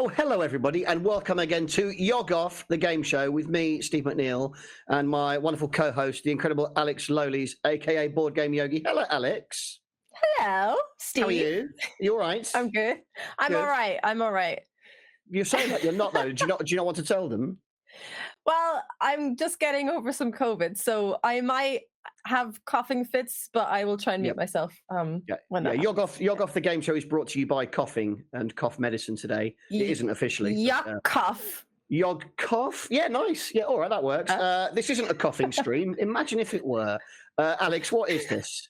Oh, hello, everybody, and welcome again to YogOff, the game show with me, Steve McNeil, and my wonderful co-host, the incredible Alex Lowleys, a.k.a. Board Game Yogi. Hello, Alex. Hello, Steve. How are you? You all right? I'm good. I'm all right. You're saying that you're not, though. Do you not want to tell them? Well, I'm just getting over some COVID, so I might have coughing fits, but I will try and mute myself when that happens. YogOff, the game show, is brought to you by coughing and cough medicine today. It isn't officially. Cough. YogOff? Yeah, nice. Yeah, all right, that works. This isn't a coughing stream. Imagine if it were. Alex, what is this?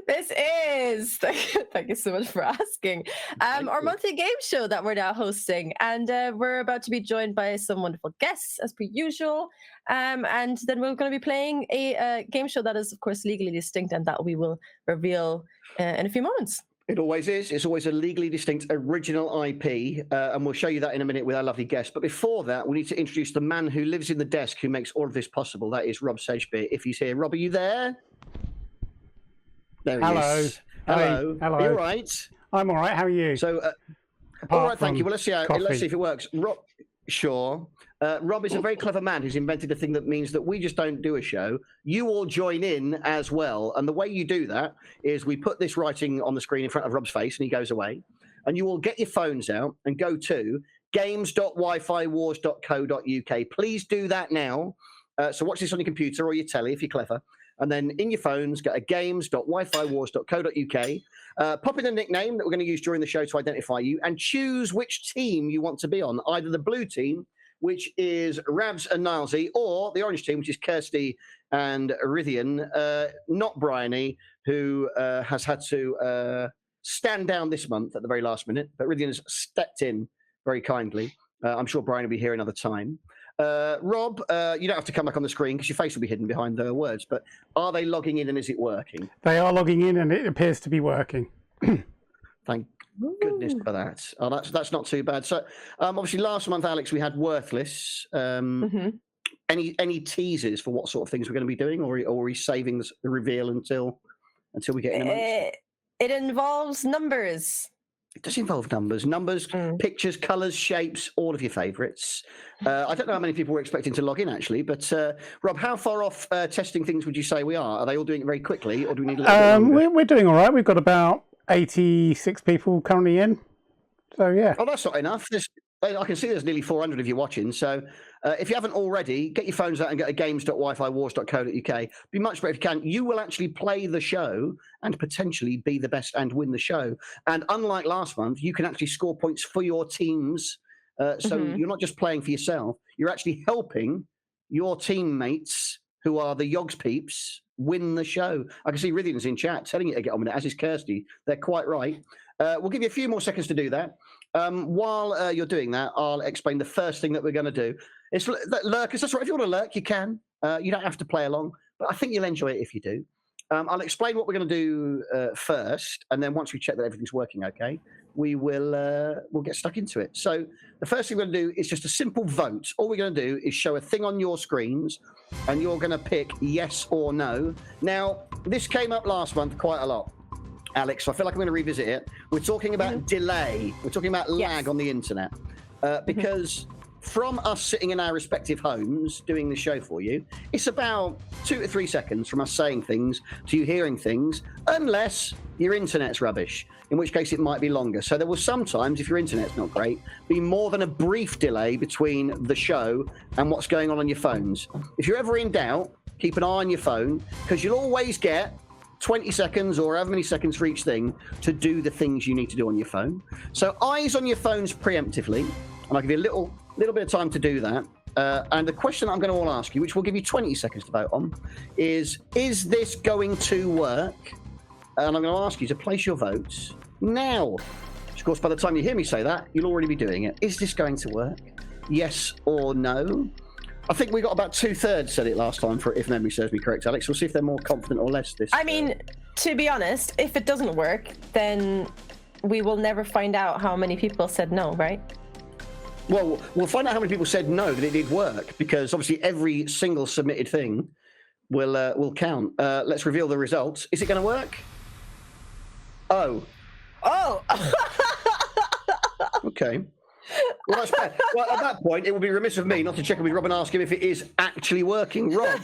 This is thank you so much for asking our monthly game show that we're now hosting, and we're about to be joined by some wonderful guests as per usual, and then we're going to be playing a game show that is of course legally distinct, and that we will reveal in a few moments. It always is. It's always a legally distinct original IP, and we'll show you that in a minute with our lovely guest. But before that, we need to introduce the man who lives in the desk who makes all of this possible. That is Rob Sedgebeer. If he's here. Rob, are you there? There he is. Hello. Hello. Are you all right? I'm all right. How are you? So, all right, thank you. Well, let's see if it works. Rob, sure. Rob is a very clever man who's invented a thing that means that we just don't do a show. You all join in as well. And the way you do that is we put this writing on the screen in front of Rob's face and he goes away. And you all get your phones out and go to games.wifiwars.co.uk. Please do that now. So watch this on your computer or your telly if you're clever. And then in your phones, go to games.wifiwars.co.uk. Pop in a nickname that we're going to use during the show to identify you and choose which team you want to be on. Either the blue team, which is Ravs and Nilesy, or the orange team, which is Kirsty and Rythian, not Bryony, who has had to stand down this month at the very last minute. But Rythian has stepped in very kindly. I'm sure Brian will be here another time. Rob, you don't have to come back on the screen because your face will be hidden behind the words, but are they logging in and is it working? They are logging in and it appears to be working. Thank goodness for that. Oh, that's not too bad. So obviously last month, Alex, we had Worthless. Any teasers for what sort of things we're going to be doing, or are we saving the reveal until we get in amongst? It involves numbers. It does involve numbers, pictures, colours, shapes, all of your favourites. I don't know how many people we're expecting to log in, actually, but Rob, how far off testing things would you say we are? Are they all doing it very quickly, or do we need a little bit longer? We're doing all right. We've got about 86 people currently in. So, yeah. Oh, that's not enough. I can see there's nearly 400 of you watching. So if you haven't already, get your phones out and go to games.wifiwars.co.uk. Be much better if you can. You will actually play the show and potentially be the best and win the show. And unlike last month, you can actually score points for your teams. So you're not just playing for yourself. You're actually helping your teammates, who are the Yogs peeps, win the show. I can see Rythian's in chat telling you to get on with it, as is Kirsty. They're quite right. We'll give you a few more seconds to do that. While you're doing that, I'll explain the first thing that we're going to do. It's lurkers. That's right. If you want to lurk, you can. You don't have to play along, but I think you'll enjoy it if you do. I'll explain what we're going to do first, and then once we check that everything's working okay, we'll get stuck into it. So the first thing we're going to do is just a simple vote. All we're going to do is show a thing on your screens, and you're going to pick yes or no. Now, this came up last month quite a lot, Alex, so I feel like I'm going to revisit it. We're talking about delay. We're talking about lag on the internet. Because from us sitting in our respective homes doing the show for you, it's about 2 to 3 seconds from us saying things to you hearing things, unless your internet's rubbish, in which case it might be longer. So there will sometimes, if your internet's not great, be more than a brief delay between the show and what's going on your phones. If you're ever in doubt, keep an eye on your phone, because you'll always get 20 seconds or however many seconds for each thing to do the things you need to do on your phone. So eyes on your phones preemptively, and I'll give you a little bit of time to do that. And the question I'm going to all ask you, which will give you 20 seconds to vote on, is this going to work? And I'm going to ask you to place your votes now. Of course, by the time you hear me say that, you'll already be doing it. Is this going to work? Yes or no? I think we got about 2/3 said it last time, if memory serves me correct, Alex. We'll see if they're more confident or less this I mean, to be honest, if it doesn't work, then we will never find out how many people said no, right? Well, we'll find out how many people said no, that it did work, because obviously every single submitted thing will count. Let's reveal the results. Is it going to work? Oh. Oh! Okay. Well, that's fair. Well, at that point, it would be remiss of me not to check in with Rob and ask him if it is actually working. Rob,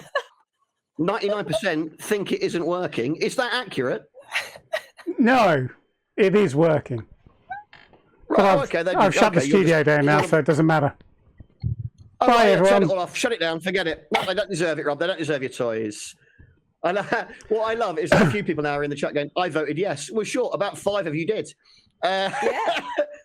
99% think it isn't working. Is that accurate? No, it is working. Right, okay. I've shut the studio down now, so it doesn't matter. Oh, Bye, right, everyone. turn it all off. Shut it down. Forget it. No, they don't deserve it, Rob. They don't deserve your toys. And what I love is that a few people now are in the chat going, I voted yes. Well, sure, about 5 of you did. Yeah.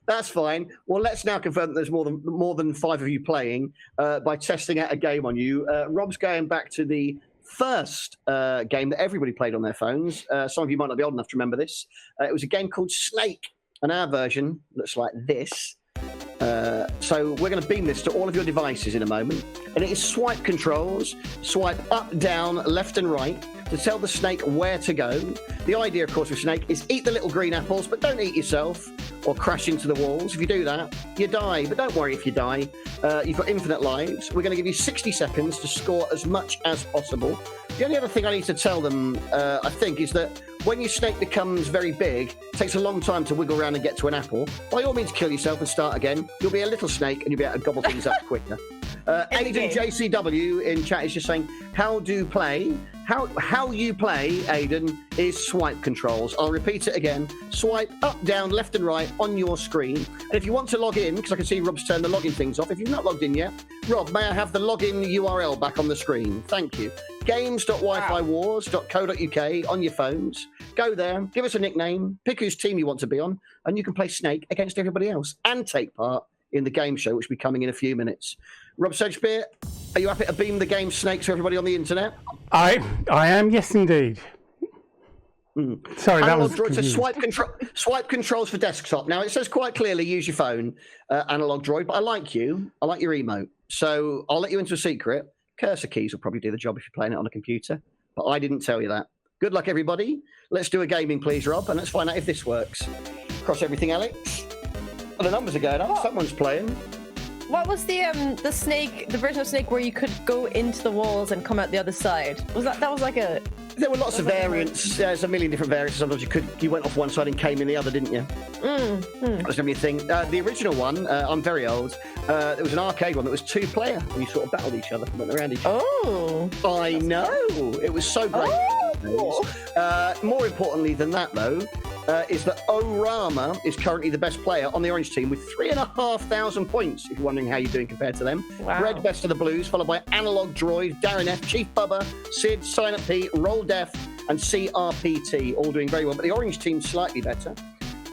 That's fine. Well, let's now confirm that there's more than 5 of you playing by testing out a game on you. Rob's going back to the first game that everybody played on their phones. Some of you might not be old enough to remember this. It was a game called Snake, and our version looks like this. So we're going to beam this to all of your devices in a moment, and it is swipe controls, swipe up, down, left and right to tell the snake where to go. The idea, of course, with Snake is eat the little green apples, but don't eat yourself or crash into the walls. If you do that, you die, but don't worry if you die. You've got infinite lives. We're going to give you 60 seconds to score as much as possible. The only other thing I need to tell them, I think, is that when your snake becomes very big, it takes a long time to wiggle around and get to an apple. By all means, kill yourself and start again. You'll be a little snake and you'll be able to gobble things up quicker. Aiden JCW in chat is just saying, how you play, Aiden, is swipe controls. I'll repeat it again. Swipe up, down, left and right on your screen. And if you want to log in, because I can see Rob's turned the login things off. If you've not logged in yet, Rob, may I have the login URL back on the screen? Thank you. Games.wifiwars.co.uk on your phones. Go there, give us a nickname, pick whose team you want to be on, and you can play Snake against everybody else and take part in the game show, which will be coming in a few minutes. Rob Sedgbeer, are you happy to beam the game Snake to everybody on the internet? I am, yes, indeed. Sorry, that was so swipe controls for desktop. Now, it says quite clearly, use your phone, analog droid, but I like your emote. So I'll let you into a secret. Cursor keys will probably do the job if you're playing it on a computer, but I didn't tell you that. Good luck, everybody. Let's do a gaming, please, Rob, and let's find out if this works. Cross everything, Alex. Oh, the numbers are going up. Someone's playing. What was the snake, the version of Snake where you could go into the walls and come out the other side? Was that was like a... There were lots of variants. There's a million different variants. Sometimes you went off one side and came in the other, didn't you? That was a thing. The original one, I'm very old. There was an arcade one that was 2-player, and you sort of battled each other, went around each other. Oh, I know. It was so great. Oh. More importantly than that, though, is that Orama is currently the best player on the orange team with 3,500 points, if you're wondering how you're doing compared to them. Wow. Red, best of the blues, followed by Analog Droid, Darren F, Chief Bubba, Sid, Silent P, Roll Def, and CRPT, all doing very well. But the orange team's slightly better.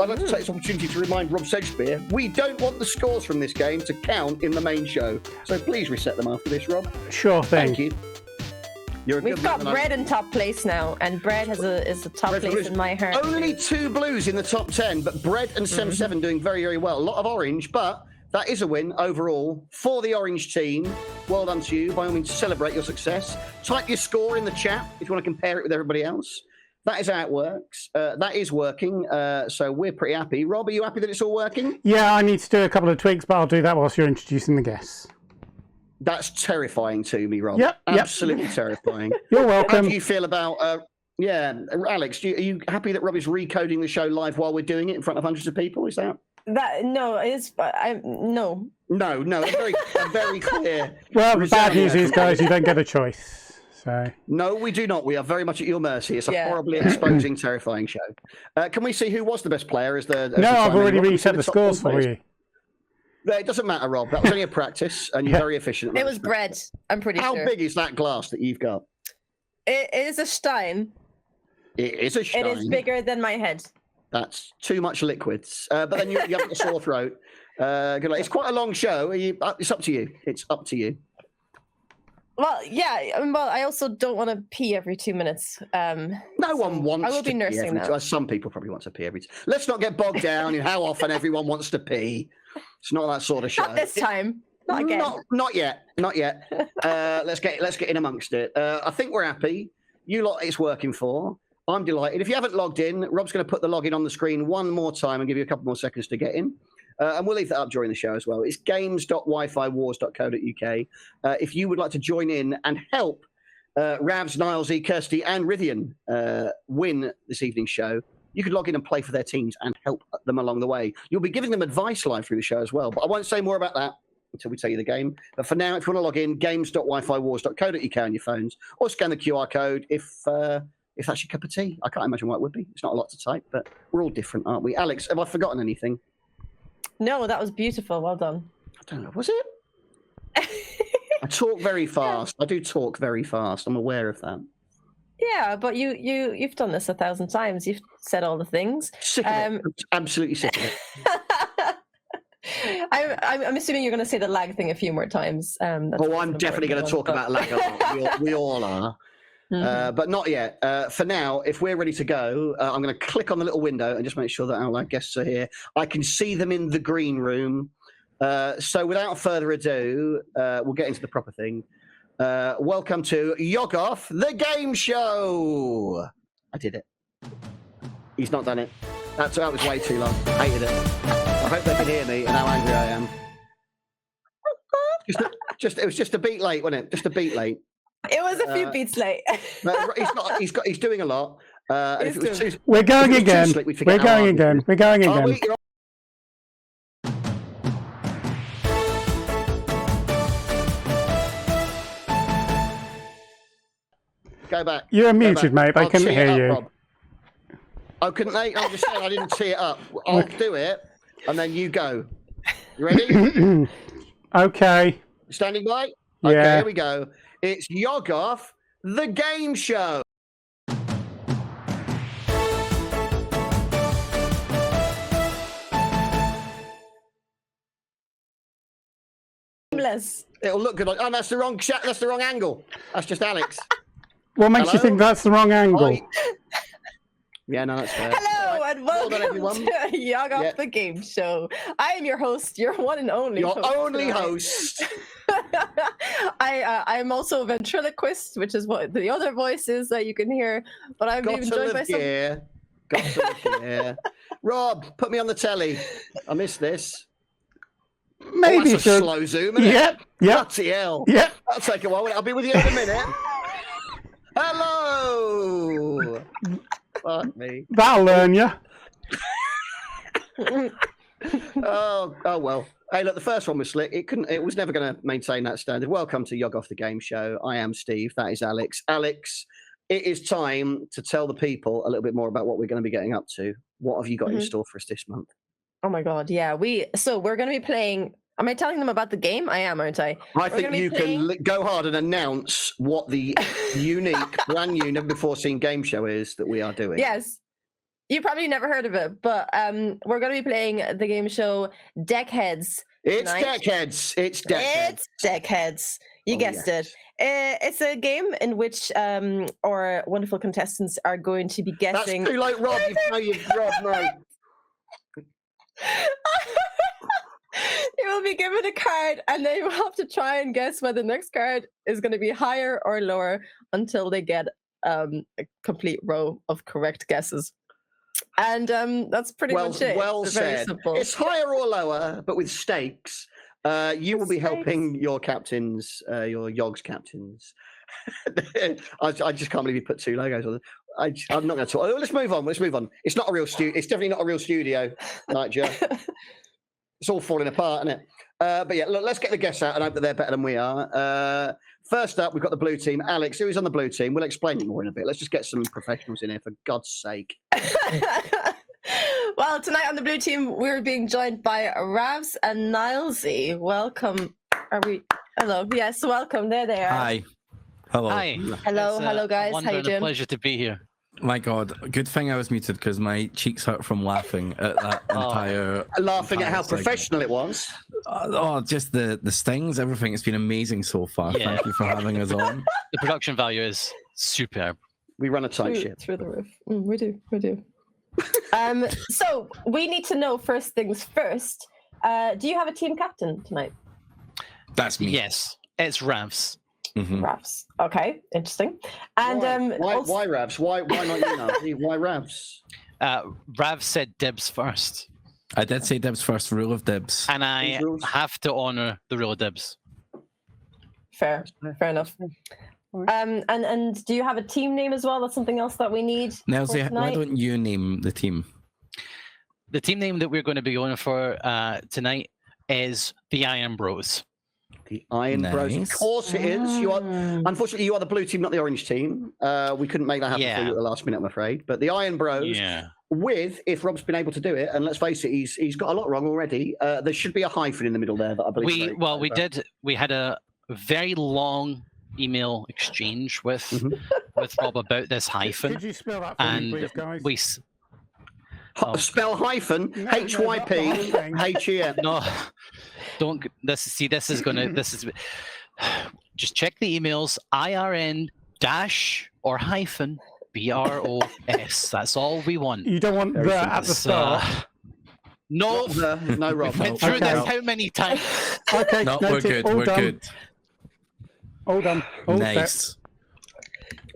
I'd like to take this opportunity to remind Rob Sedgbeer, we don't want the scores from this game to count in the main show. So please reset them after this, Rob. Sure thing. Thank you. We've got Bread in top place now, and Bread is a top place in my heart. Only 2 blues in the top 10, but Bread and Sem7 doing very, very well. A lot of orange, but that is a win overall for the orange team. Well done to you. By all means, celebrate your success. Type your score in the chat if you want to compare it with everybody else. That is how it works. That is working, so we're pretty happy. Rob, are you happy that it's all working? Yeah, I need to do a couple of tweaks, but I'll do that whilst you're introducing the guests. That's terrifying to me, Rob. Yep. Absolutely terrifying. You're welcome. How do you feel about, Alex, are you happy that Rob is recoding the show live while we're doing it in front of hundreds of people? Is that? No, it's no. No, very clear. Well, the bad news is, guys, you don't get a choice. So. No, we do not. We are very much at your mercy. It's a horribly exposing, terrifying show. Can we see who was the best player? I've already reset the scores for you. It doesn't matter, Rob. That was only a practice, and you're very efficient. It was Bread, I'm pretty sure. How big is that glass that you've got? It is a stein. It is a stein. It is bigger than my head. That's too much liquids. But then you have a sore throat. Good luck. It's quite a long show. It's up to you. It's up to you. Well, yeah. Well, I also don't want to pee every 2 minutes. No one wants to. I will be nursing that. Some people probably want to pee every. Let's not get bogged down in how often everyone wants to pee. It's not that sort of show. Not this time. Not again. Not yet. Not yet. Let's get in amongst it. I think we're happy. You lot, it's working for. I'm delighted. If you haven't logged in, Rob's going to put the login on the screen one more time and give you a couple more seconds to get in. And we'll leave that up during the show as well. It's games.wifiwars.co.uk. If you would like to join in and help Ravs, Nilesy, Kirsty, and Rythian win this evening's show, you could log in and play for their teams and help them along the way. You'll be giving them advice live through the show as well. But I won't say more about that until we tell you the game. But for now, if you want to log in, games.wifiwars.co.uk on your phones, or scan the QR code if that's your cup of tea. I can't imagine why it would be. It's not a lot to type, but we're all different, aren't we? Alex, have I forgotten anything? No, that was beautiful. Well done. I don't know. Was it? I talk very fast. I do talk very fast. I'm aware of that. Yeah, but you've done this 1,000 times. You've said all the things. Sick of it. I'm absolutely sick of it. I'm assuming you're going to say the lag thing a few more times. I'm definitely going to talk about lag a lot. We all are. But not yet. For now, if we're ready to go, I'm going to click on the little window and just make sure that our guests are here. I can see them in the green room. So without further ado, we'll get into the proper thing. Welcome to YogOff, the game show. I did it. He's not done it. That was way too long. Hated it. I hope they can hear me and how angry I am. It was just a beat late, wasn't it? Just a beat late. It was a few beats late. He's doing a lot. We're going again. We're going again. We're going again. Go back. You're muted, mate. I couldn't hear you. Rob. Oh, couldn't they? I'm just saying I didn't tee it up. I'll do it, and then you go. You ready? Okay. Standing by? Yeah. Okay, here we go. It's YogOff, the game show. It'll look good. Oh, that's the wrong shot. That's the wrong angle. That's just Alex. What makes you think that's the wrong angle? Yeah, no, that's fair. Hello and welcome everyone. to YogOff, the game show. I am your host, your one and only Your host. only host. I'm also a ventriloquist, which is what the other voice is that you can hear. But I'm being joined by some. Got to live here. Rob, put me on the telly. I missed this. Maybe that's a slow zoom, isn't it? Yep. Bloody hell. Yep. That'll take a while. I'll be with you in a minute. Hello. Fuck me. That'll learn you. Oh well. Hey, look, the first one was slick. It was never going to maintain that standard. Welcome to YogOff the Game Show. I am Steve. That is Alex. Alex, it is time to tell the people a little bit more about what we're going to be getting up to. What have you got in store for us this month? Oh my God, yeah. We're going to be playing. Am I telling them about the game? I am, aren't I? I think you can go hard and announce what the unique, brand new, never before seen game show is that we are doing. Yes. You probably never heard of it, but we're going to be playing the game show Deckheads. It's Deckheads. It's Deckheads. It's Deckheads. You guessed it. It's a game in which our wonderful contestants are going to be guessing. That's too late, Rob. Rob, no. You will be given a card, and they will have to try and guess whether the next card is going to be higher or lower until they get a complete row of correct guesses. And that's pretty much it. Well it's said. very simple. It's higher or lower, but with stakes. You will be helping your captains, your Yogs captains. I just can't believe you put two logos on it. I'm not going to talk. Let's move on. It's not a real studio. It's definitely not a real studio, Nigel. It's all falling apart, isn't it? But yeah, look, let's get the guests out and hope that they're better than we are. First up, we've got the blue team. Alex, who is on the blue team? We'll explain it more in a bit. Let's just get some professionals in here, for God's sake. Well, tonight on the blue team, we're being joined by Ravs and Nilesy. Welcome. Hello. Yes, welcome. There they are. Hi. Hello. Hi. Hello, guys. How you doing? Pleasure to be here. My God, good thing I was muted because my cheeks hurt from laughing at that entire. Laughing at how segment. professional it was. Just the stings, everything. It's been amazing so far. Yeah. Thank you for having us on. The production value is superb. We run a tight ship. Through the roof. We do. So we need to know first things first. Do you have a team captain tonight? That's me. Yes, it's Ravs. Mm-hmm. Ravs. Okay, interesting. And why Ravs? Why not you now? Why Ravs? Ravs said dibs first. I did say dibs first, rule of dibs. And I have to honour the rule of dibs. Fair enough. And do you have a team name as well? That's something else that we need. Nilesy, for why tonight? don't you name the team? The team name that we're going to be going for tonight is the Iron Bros. The Iron Bros. Of Nice. course it is. You are, unfortunately, you are the blue team, not the orange team. We couldn't make that happen for you at the last minute, I'm afraid. But the Iron Bros, if Rob's been able to do it, and let's face it, he's got a lot wrong already. There should be a hyphen in the middle there that I believe. We had a very long email exchange with Rob about this hyphen. Could you spell that for me, please, guys? Spell hyphen HYPHEN. No, don't. This is gonna. Just check the emails. IRN dash or hyphen BROS. That's all we want. You don't want that at the start. No, no, Rob. We've been through this how many times? Okay, No, noted. we're good. All We're done. good. All done. All Nice. set.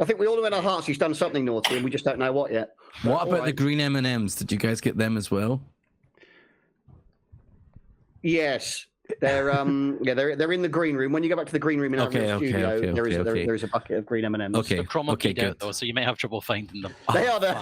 I think we all know in our hearts he's done something naughty, and we just don't know what yet. What about All the right. green M&Ms? Did you guys get them as well? Yes. They're they're in the green room. When you go back to the green room in our Okay, studio, there okay. is a bucket of green M&Ms. Okay. The chroma Okay, keyed out good. though, so you might have trouble finding them. They are there.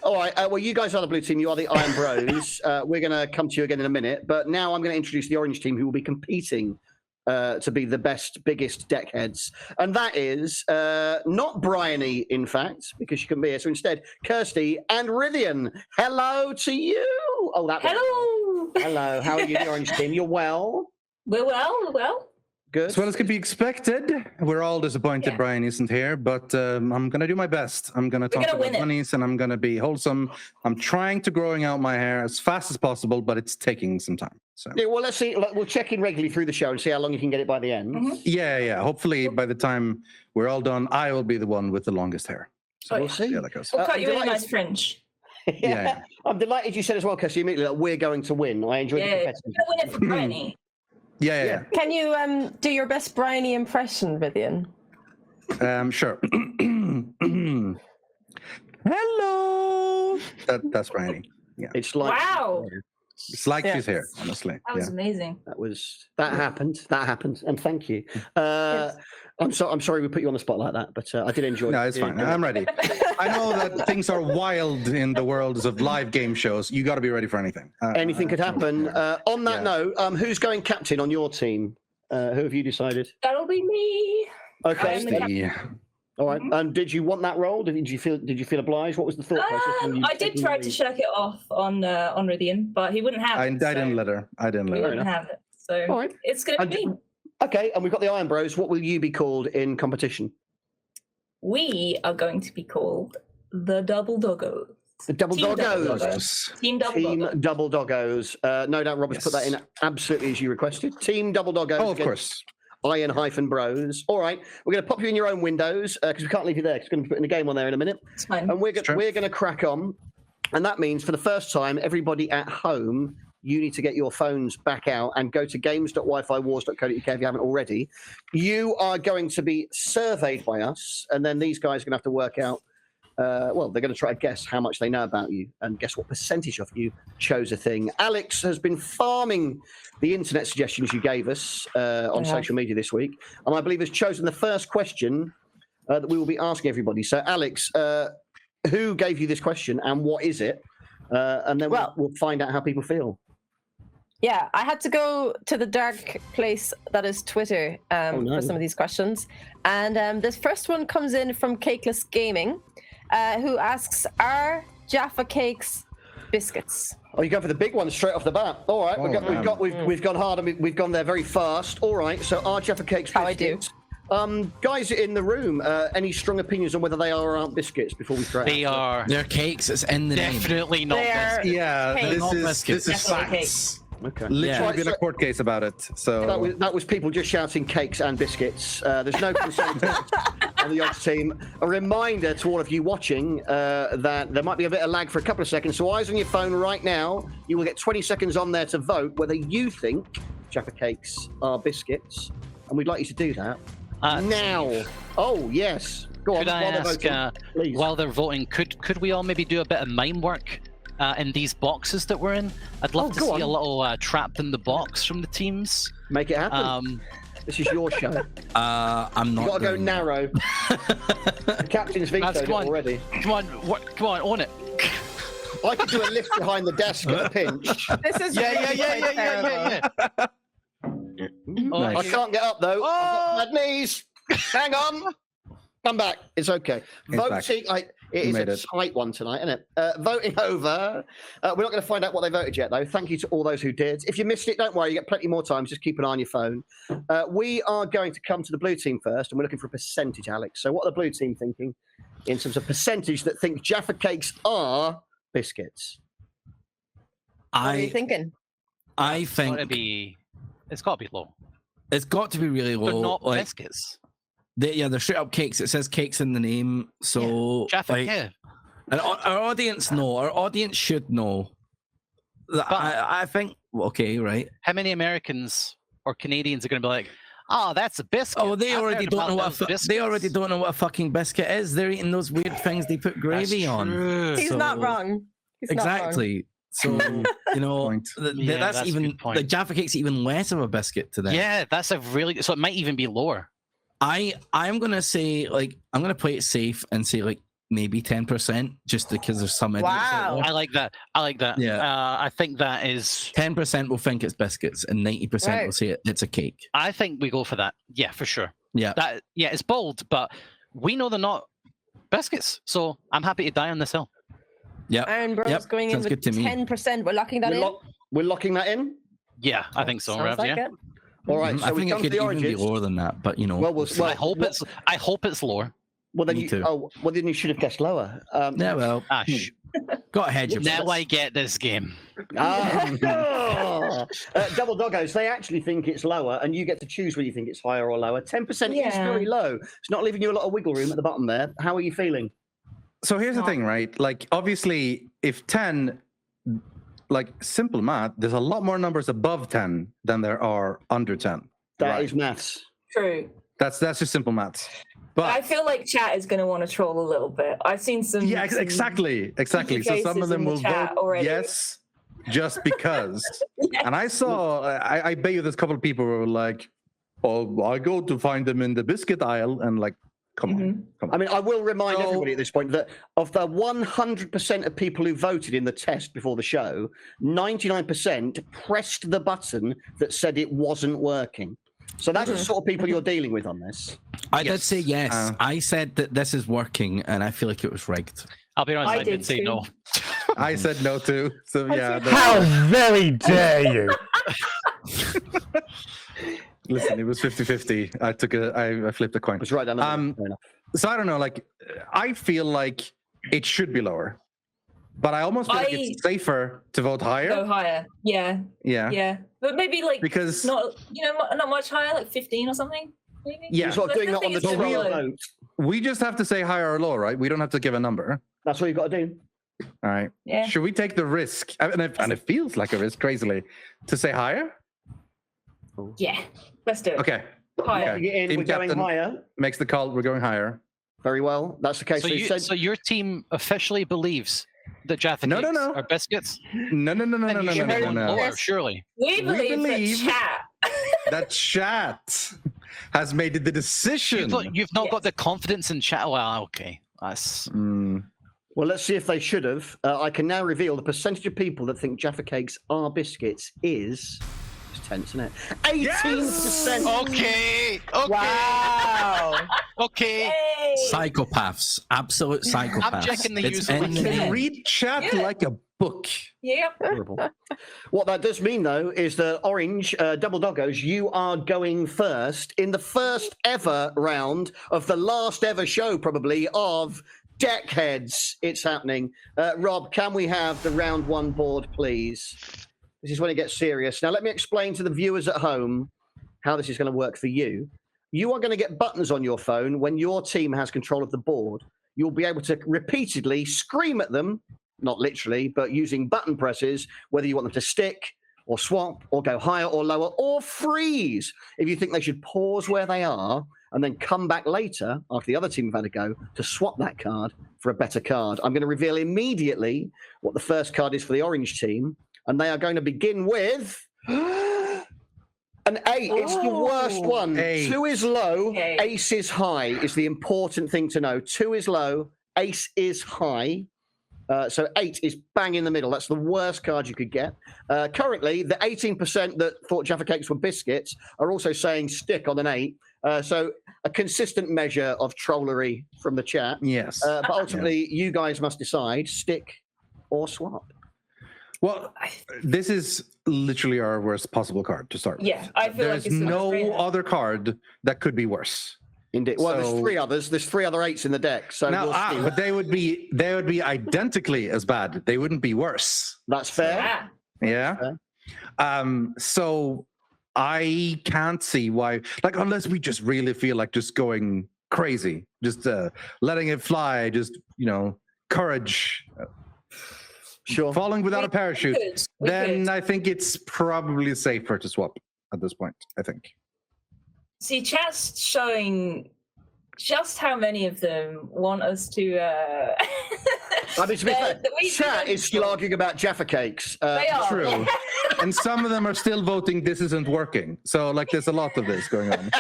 All right. Well, you guys are the blue team. You are the Iron Bros. We're going to come to you again in a minute. But now I'm going to introduce the orange team who will be competing to be the best, biggest deckheads. And that is not Bryony, in fact, because she couldn't be here. So instead, Kirsty and Rythian. Hello to you. Oh, that way. Hello. Hello. How are you, the orange team? You're well? We're well. Good. As well as could be expected. We're all disappointed Brian isn't here, but I'm going to do my best. I'm going to talk gonna about win it. bunnies and I'm going to be wholesome. I'm trying to growing out my hair as fast as possible, but it's taking some time. So Yeah, well, let's see. We'll check in regularly through the show and see how long you can get it by the end. Mhm. yeah. Hopefully by the time we're all done, I will be the one with the longest hair. So Oh, We'll see. yeah, that goes. We'll cut you in a delighted- nice fringe. Yeah. I'm delighted you said as well, Kirsty, immediately that we're going to win. I enjoyed the Yeah, competitive. we're gonna win it for Bryony. Yeah. Can you do your best Bryony impression, Rythian? Sure. Hello. That's Brian. Yeah. It's like Wow, It's like Yeah. she's here, honestly. that was amazing. that happened, and thank you. I'm sorry we put you on the spot like that, but I did enjoy. No, it's fine. I'm ready. I know that things are wild in the worlds of live game shows. You got to be ready for anything. Anything could happen. On that note, who's going captain on your team? Who have you decided? That'll be me. Okay, I'm the captain. Yeah. all right. Did you want that role? Did you feel obliged? What was the thought process? when you I did taking try the to lead? shirk it off on Rythian, but he wouldn't have I it. didn't let her. I didn't He let her. wouldn't have it. So All right. it's gonna be me. Okay, and we've got the Iron Bros. What will you be called in competition? We are going to be called the Double Doggos. The Double Team Double Doggos. Doggos. Team Double Team Doggos. Double Doggos. No doubt Robert's put that in absolutely as you requested. Team Double Doggos. Oh, of against course. Iron-Bros. All right, we're going to pop you in your own windows because we can't leave you there because we're going to be putting the game on there in a minute. It's fine. And we're Sure. going to crack on. And that means for the first time, everybody at home, you need to get your phones back out and go to games.wifywars.co.uk if you haven't already. You are going to be surveyed by us, and then these guys are going to have to work out. Well, they're going to try to guess how much they know about you and guess what percentage of you chose a thing. Alex has been farming the internet suggestions you gave us on social media this week, and I believe has chosen the first question that we will be asking everybody. So, Alex, who gave you this question and what is it? And then we'll find out how people feel. Yeah, I had to go to the dark place that is Twitter no. for some of these questions. And this first one comes in from Cakeless Gaming, who asks, are Jaffa cakes biscuits? Oh, you go for the big one straight off the bat. All right, we've gone hard and we've gone there very fast. All right, so are Jaffa cakes biscuits? How I do. Guys in the room, any strong opinions on whether they are or aren't biscuits before we throw it They out? are They're cakes. It's in the name. definitely not. They are biscuits. Yeah, Hey. this Not is biscuits. Definitely facts. Okay. Literally Right, been so a court case about it. So that was people just shouting cakes and biscuits. There's no concern on the odds team. A reminder to all of you watching that there might be a bit of lag for a couple of seconds. So eyes on your phone right now. You will get 20 seconds on there to vote whether you think Jaffa cakes are biscuits, and we'd like you to do that now. Oh yes, go on. Could I while they're ask, voting, please. while they're voting, could we all maybe do a bit of mime work in these boxes that we're in? I'd love to go see on. a little trapped in the box from the teams. Make it happen. This is your show. I'm not. You got to go doing narrow. The captain's vetoed it already. Come on, own it. I could do a lift behind the desk at a pinch. This is Yeah. Oh, I can't get up though. I've got bad knees. Hang on. Come back. It's okay. It's back. Voting. It is Made a it. tight one tonight, isn't it? Voting over. We're not going to find out what they voted yet, though. Thank you to all those who did. If you missed it, don't worry. You get plenty more time. Just keep an eye on your phone. We are going to come to the blue team first, and we're looking for a percentage, Alex. So what are the blue team thinking in terms of percentage that think Jaffa cakes are biscuits? What are you thinking? I think It's got to be low. it's got to be really They're low. not like, biscuits. they're straight up cakes. It says cakes in the name, so Jaffa, like, yeah. and our audience know. Our audience should know. That But- I think okay, right? How many Americans or Canadians are going to be like, "Oh, that's a biscuit"? Oh, they I've already heard don't about know what those they biscuits." already don't know what a fucking biscuit is. They're eating those weird things they put gravy on. True. He's not wrong. He's Exactly. So you know Point. Yeah, that's that's a even good point. the Jaffa cake's even less of a biscuit to them. Yeah, that's a really. So it might even be lower. I'm gonna say I'm gonna play it safe and say maybe 10% just because there's some idiots out Wow. there. I like that. Yeah. I think that is. 10% will think it's biscuits and 90% will Right. say it's a cake. I think we go for that. Yeah, for sure. Yeah. It's bold, but we know they're not biscuits. So I'm happy to die on this hill. Yeah. Iron Bros Yep, going in sounds with good to me. 10%. We're locking that in. We're locking that in. Yeah, I think so, Sounds Ravs. like Yeah. it. All right. Mhm. So I we think it come to could the even be oranges. lower than that, but I hope it's lower. Well, then Me you. too. Oh, well, then you should have guessed lower. yeah, well, Ash. got a hedge of Now I get this game. Double doggos, they actually think it's lower, and you get to choose whether you think it's higher or lower. 10% is Yeah. very low. It's not leaving you a lot of wiggle room at the bottom there. How are you feeling? So here's the thing, right? Like, obviously, if 10, simple math, there's a lot more numbers above 10 than there are under 10. That is maths. True. That's just simple maths. I But feel like chat is going to want to troll a little bit. I've seen some. yeah, some- exactly. So some faces of them in the will chat vote already. yes, just because. And I saw, I bet you there's a couple of people who were like, "Oh, I go to find them in the biscuit aisle," and come on. I mean, I will remind So- everybody at this point that of the 100% of people who voted in the test before the show, 99% pressed the button that said it wasn't working. So that's the sort of people you're dealing with on this. I did say yes. Uh, I said that this is working, and I feel like it was rigged. I'll be honest, I I did did say too. no. I said no too. So yeah. How very dare you! Listen, it was 50-50. I flipped a coin. It was right down the middle. Fair enough. So I don't know. I feel like it should be lower, but I almost feel like it's safer to vote Go higher. higher. Yeah. Yeah. Yeah. But maybe Because not not much higher, like 15 or something. Maybe. Yeah. You're sort of But doing that on the nothing is too 12 low. vote. we just have to say higher or lower, right? We don't have to give a number. That's what you've got to do. All right. Yeah. Should we take the risk? And it feels like a risk, crazily, to say higher. Yeah. Let's do it. Okay. Higher. Putting it in, Team we're going captain. higher. Makes the call. We're going higher. Very well. That's the case. So, you said, so your team officially believes that Jaffa No, no, cakes no. are biscuits? No. Then you should go lower, surely. We believe believe- that chat. That chat has made the decision. You've not got Yes. the confidence in chat. Well, okay. That's Mm. well, let's see if they should have. I can now reveal the percentage of people that think Jaffa cakes are biscuits is. It's tense, isn't it? 18%. okay. Wow. Okay. Hey. Psychopaths, absolute psychopaths. checking the It's user in the like name. Read chat Yeah. like a book. Yep. Horrible. What that does mean, though, is that Orange, Double Doggos, you are going first in the first ever round of the last ever show, probably, of Deckheads. It's happening. Rob, can we have the round one board, please? This is when it gets serious. Now, let me explain to the viewers at home how this is going to work for you. You are going to get buttons on your phone when your team has control of the board. You'll be able to repeatedly scream at them, not literally, but using button presses, whether you want them to stick or swap or go higher or lower or freeze if you think they should pause where they are and then come back later after the other team have had a go to swap that card for a better card. I'm going to reveal immediately what the first card is for the Orange team, and they are going to begin with An 8, it's the worst one. 8. 2 is low, Okay. ace is high is the important thing to know. 2 is low, ace is high. So 8 is bang in the middle. That's the worst card you could get. Currently, the 18% that thought Jaffa Cakes were biscuits are also saying stick on an 8. So a consistent measure of trollery from the chat. Yes. But ultimately, you guys must decide stick or swap. Well, this is literally our worst possible card to start with. Yeah, I feel There's like it's no other card that could be worse. Indeed. Well, So- there's 3 others. There's 3 other 8s in the deck. So Now, we'll see. but they would be identically as bad. They wouldn't be worse. That's fair. Ah, Yeah. So I can't see why, like, unless we just really feel like just going crazy, just letting it fly, just courage, Sure. falling without a parachute. we Then could. I think it's probably safer to swap at this point. I think. See, chat's showing just how many of them want us to. I mean, to be fair, we chat do is still arguing about Jaffa Cakes. They are. True. And some of them are still voting this isn't working. So like there's a lot of this going on.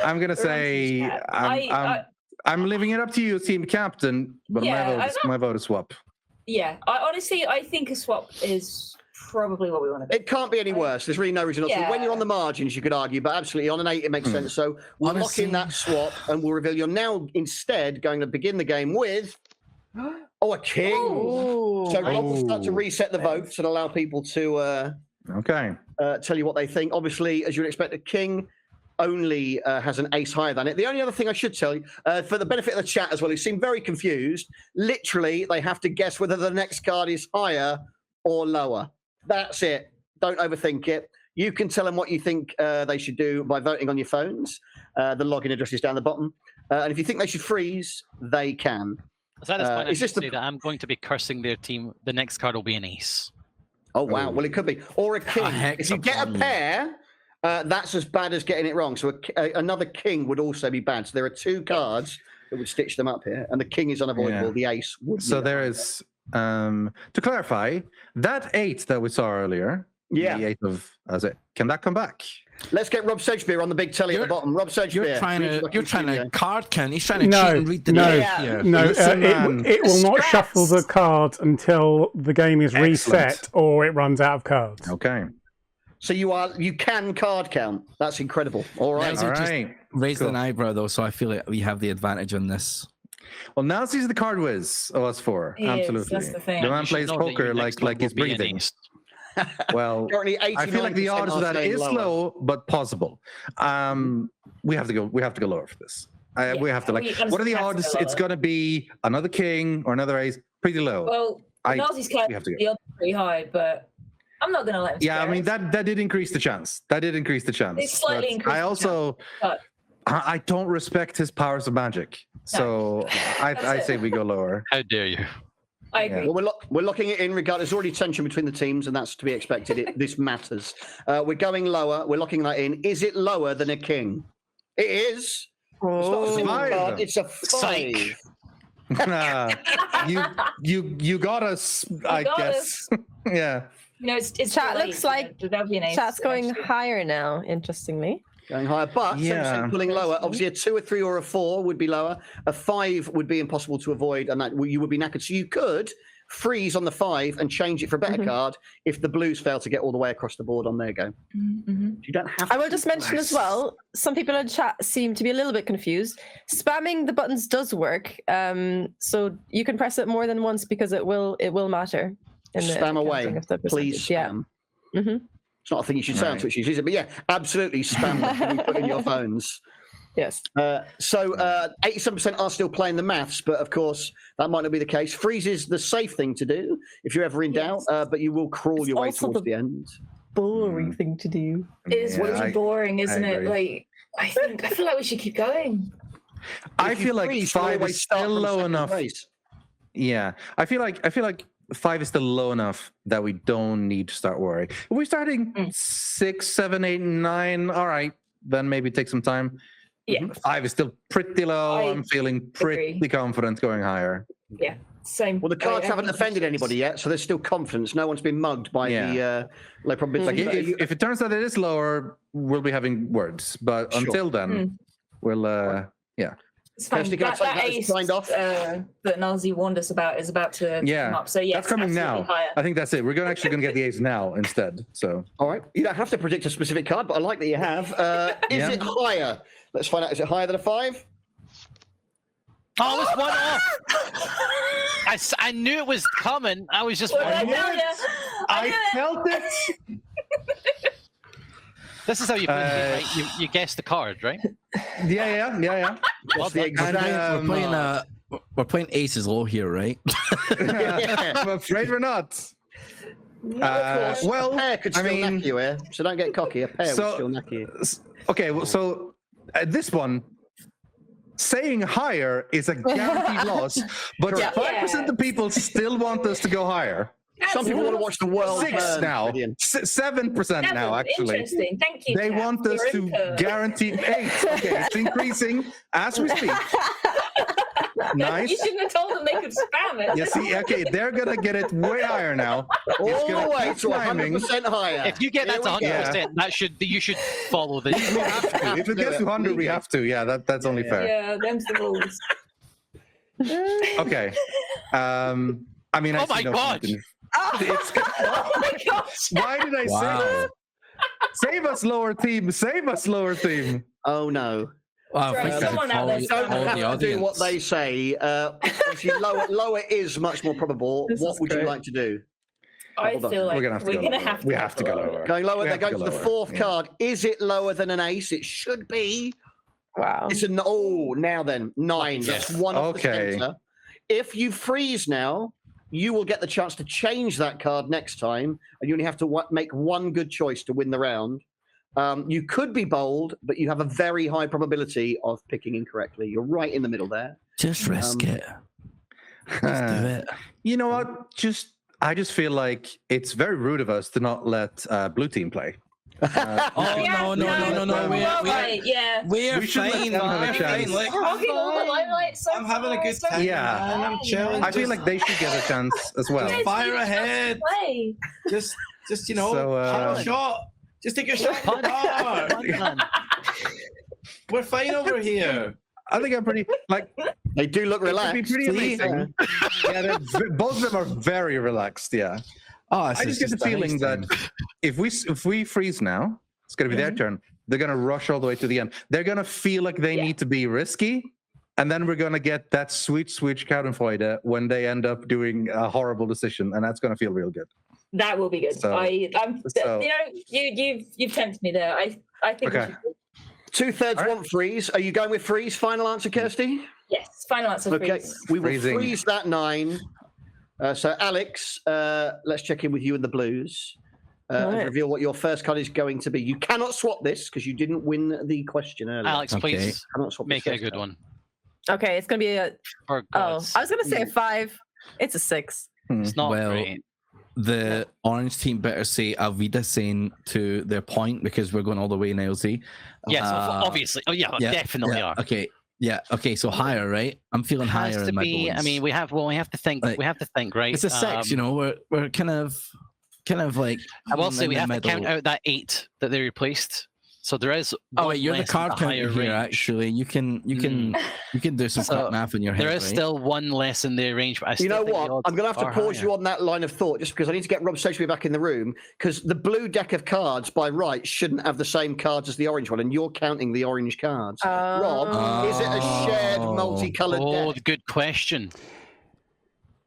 I'm gonna say I'm leaving it up to you, team captain, but Yeah, my vote is swap. Yeah, I think a swap is probably what we want to do. It can't be any worse. There's really no reason not to. When you're on the margins, you could argue, but absolutely on an 8, it makes sense. So we'll lock in that swap and we'll reveal you're now instead going to begin the game with a king. Ooh. So Rob will start to reset the votes and allow people to tell you what they think. Obviously, as you would expect, a king only has an ace higher than it. The only other thing I should tell you, for the benefit of the chat as well, who seem very confused, literally they have to guess whether the next card is higher or lower. That's it. Don't overthink it. You can tell them what you think they should do by voting on your phones. The login address is down the bottom. And if you think they should freeze, they can. So at this point, I is should this the- say that I'm going to be cursing their team. The next card will be an ace. Oh, wow. Well, it could be. Or a king. hex If you get a upon you. pair, that's as bad as getting it wrong. So another king would also be bad. So there are 2 cards that would stitch them up here. And the king is unavoidable. Yeah. The ace would So be there is to clarify, that 8 that we saw earlier, the 8 of can that come back? Let's get Rob Sedgebeer on the big telly at the You're- bottom. Rob Sedgebeer. You're trying please to look in studio. card count. He's trying to No, cheat and read the no, deck Yeah. here. No, Listen, man. it will not Stress. shuffle the cards until the game is reset or it runs out of cards. Okay. So you can card count. That's incredible. All right. Nice. All Just right. raised Cool. an eyebrow though, so I feel like we have the advantage on this. Well, now sees the card whiz of us 4. He is, Absolutely. that's the thing. The man You should plays know that poker your next like one he's will be an breathing. ace. Well, Currently, I feel like the 89% odds are of that saying is lower. low, but possible. We have to go lower for this. We have to what are the have to odds? go It's lower. going to be another king or another ace. Pretty low. Well, Nazi's we have to go. the odds are pretty high, but I'm not going to let him. Yeah, I scare mean us. that did increase the chance. That did increase the chance. It slightly But increased I the also but- I don't respect his powers of magic, so I That's say it. we go lower. How dare you? I agree. Well, we're locking it in. There's already tension between the teams, and that's to be expected. This matters. We're going lower. We're locking that in. Is it lower than a king? It is. It's not a single 5. card. It's a 5. You got us, I got guess. Yeah. You know, it's Chat delayed, looks you know, like there'll be an ace Chat's going eventually. higher now, interestingly. Going higher, but 7% pulling lower. Obviously, a 2, a 3, or a 4 would be lower. A 5 would be impossible to avoid, and that you would be knackered. So you could freeze on the 5 and change it for a better card if the blues fail to get all the way across the board on their go. Mhm. You don't have. I will to. just mention as well, some people in chat seem to be a little bit confused. Spamming the buttons does work. So you can press it more than once because it will matter. In the Spam away, counting of the please. percentage. Yeah. Spam. hmm It's not a thing you should say on Right. Twitch, is it? But yeah, absolutely spam what you put in your phones. Yes. So 87% are still playing the maths, but of course that might not be the case. Freeze is the safe thing to do if you're ever in doubt, but you will crawl It's your way also towards the- the end. Boring thing to do. It is Yeah, really boring, isn't it? agree. Like, I feel like we should keep going. I If you feel like freeze, you'll 5 always is start still from low second enough. place. Yeah, I feel like 5 is still low enough that we don't need to start worrying. If we're starting 6, 7, 8, 9. All right, then maybe take some time. Yeah. 5 is still pretty low. I I'm feeling pretty agree. confident going higher. Yeah. Same. Well, the cards haven't offended anybody yet, so there's still confidence. No one's been mugged by the low probability. Like if it turns out it is lower, we'll be having words. But until then, we'll It's fine. Kirsty, can I take that as ace signed off? that Nilesy warned us about is about to come up. So yes, that's coming now. higher. I think that's it. We're actually going to get the ace now instead. So All right. You don't have to predict a specific card, but I like that you have. Is it higher? Let's find out. Is it higher than a 5? Oh, it's one off. I knew it was coming. I was just. What did I tell ya? I knew it. felt it. This is how you play, right? You guess the card, right? Yeah. What's the exact? We're playing aces low here, right? I'm afraid we're not. A pair could still knack you here, so don't get cocky. A pair would still knack you. Okay, well, so this one, saying higher is a guaranteed loss, but 5% of the people still want us to go higher. Some people want to watch the world 6 burn, now, Rythian. 7% now. Actually, Interesting. Thank you. they Kat, want for us your to input. guarantee 8. Okay, it's increasing as we speak. Nice. You shouldn't have told them they could spam it. Yeah, see, okay, they're gonna get it way higher now. All the way to climbing. 100% higher. If you get that to 100%, you should follow the. If it gets to 100, we have to. Yeah, that's only fair. Yeah, them's the rules. Okay. I mean, Oh my God. Oh my gosh. Why did I say that? Save us, lower team. Save us, lower team. Oh no. Well, Right, I think someone that's out there probably Don't all the have to do what audience. they say. Obviously, lower is much more probable. This What is would you great. like to do? I Hold on. feel like We're gonna have to go lower. We have to go lower. Going lower. We They're have to going to go the lower. 4th Yeah. card. Is it lower than an ace? It should be. Wow. It's now then 9. That's one off the center. If you freeze now, you will get the chance to change that card next time, and you only have to make one good choice to win the round. You could be bold, but you have a very high probability of picking incorrectly. You're right in the middle there. Just risk it. Just do it. You know what? I just feel like it's very rude of us to not let blue team play. Oh no! Right, yeah. We're We should let fine. them have a We're chance. fine. Like, Hogging all the limelight so I'm having a far, good so time. Yeah. man. I'm chilling. I feel like they should get a chance as well. Yes. fire ahead. Play. Just you know, So, have a shot. Just take your shot. We're fine over here. I think I'm pretty like They do look relaxed. it'd be pretty amazing. Yeah, both of them are very relaxed. Yeah. oh, I just get the feeling that if we freeze now, it's going to be their turn. They're going to rush all the way to the end. They're going to feel like they need to be risky, and then we're going to get that sweet Schadenfreude when they end up doing a horrible decision, and that's going to feel real good. That will be good. So- I'm so- you've tempted me there. I think we Okay. should, 2/3 All right. want freeze. Are you going with freeze? Final answer, Kirsty? yes, final answer Okay. freeze. We will Freezing. freeze that 9. So, Alex, let's check in with you in the blues. And Right. reveal what your first card is going to be. You cannot swap this because you didn't win the question earlier. Alex, Okay. please Cannot swap make this it a first good card. one. Okay, it's gonna be a. For Oh, God's I was gonna say a 5. It's a 6. It's not Well, great. The orange team better say Avida saying to their point because we're going all the way in LZ. Yes, obviously. Oh yeah, definitely are. Okay. Yeah. Okay. So higher, right? I'm feeling Has higher to in my be. I bones. mean, we have to think. Like, We have to think, right? it's a 6. You know, we're kind of like. I will say in we the have to count middle. out that 8 that they replaced. So there is. Oh one wait, you're the less card with a higher counter here. range. Actually, you can do some So, quick math in your head. There is right? still one less in the range, but I You still know think the what? odds I'm going to have to are pause higher. you on that line of thought just because I need to get Rob Stachby back in the room because the blue deck of cards by right shouldn't have the same cards as the orange one, and you're counting the orange cards. Rob, is it a shared Oh. multicolored Oh, deck? good question.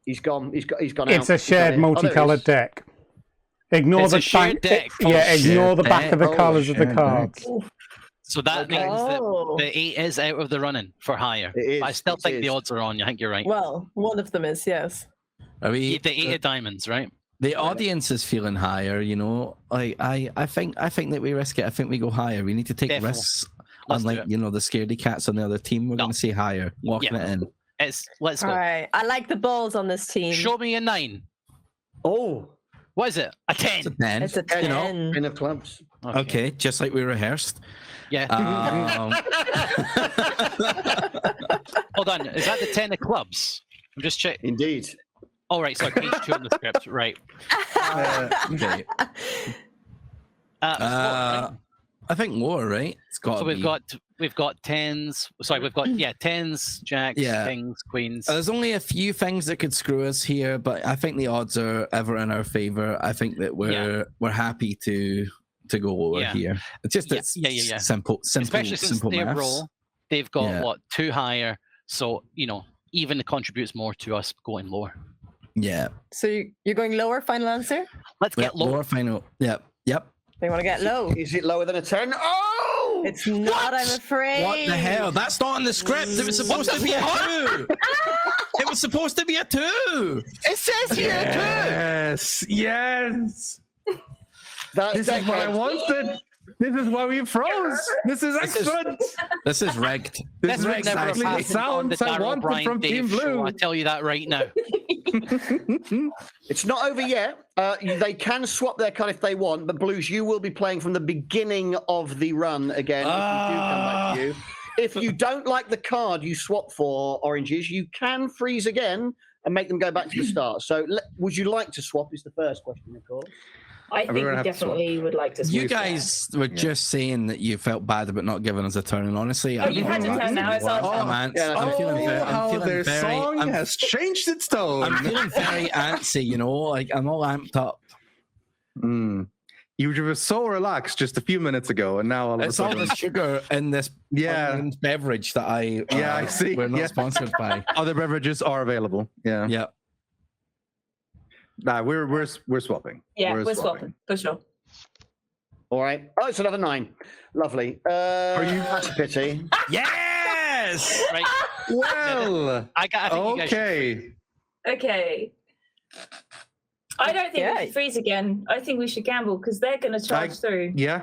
He's gone. He's gone out. It's a He's gone shared in. Oh, there he multicolored is. deck. Ignore It's the a shared deck. Yeah, ignore the back of the Oh, colours of the shared cards. So that Okay. means that Oh. the 8 is out of the running for higher. It is, But I still it think the is. odds are on. I think you're right. Well, one of them is, yes. Are we? The 8 of diamonds, right? The audience is feeling higher. You know, I think that we risk it. I think we go higher. We need to take Definitely. risks. Let's do Unlike it. you know the scaredy cats on the other team, we're No. going to say higher, locking Yeah. it in. Let's go. All right. I like the balls on this team. Show me a 9. Oh, What is it? A 10. It's a 10. It's a 10. You know, 10 of clubs. okay, just like we rehearsed. Yeah. Um, Hold on. Is that the 10 of clubs? I'm just checking. Indeed. All right, so page 2 on the script, right? Okay. I think more, right? It's got. So we've got tens. Sorry, we've got tens, jacks, kings, queens. There's only a few things that could screw us here, but I think the odds are ever in our favor. I think that we're happy to go lower here. It's just simple. Especially since simple their maths. roll, they've got what 2 higher, so even it contributes more to us going lower. Yeah. So you're going lower? Final answer? Let's get lower. Final. Yep. They want to get low. Is it lower than a 10? Oh! It's not, I'm afraid. What the hell? That's not in the script. It was supposed to be a 2. It was supposed to be a 2. It says here Yes. This is what I Deckhand. wanted. This is why we froze. This is excellent. This is rigged. This is would never have exactly the happened on the sounds I Darryl wanted Bryan from Team Dave show, Blue. I tell you that right now. It's not over yet. They can swap their card if they want, but Blues, you will be playing from the beginning of the run again if we do come back to you. If you don't like the card you swap for, Oranges, you can freeze again and make them go back to the start. So would you like to swap is the first question, of course. I think we definitely would like to. You guys were just saying that you felt bad about not giving us a turn, and honestly, you've had a turn now. It's our turn. I'm feeling their song has changed its tone. I'm feeling very antsy, like I'm all amped up. You were so relaxed just a few minutes ago, and now all of a It's all sudden, the sugar in this beverage that I see. We're not sponsored by. Other beverages are available. Yeah. Nah, we're swapping. Yeah, we're swapping for sure. All right. Oh, it's another 9. Lovely. That's a pity. Yes. Right. Well. I think you guys should. Okay. I don't think we should freeze again. I think we should gamble because they're going to charge through. Yeah.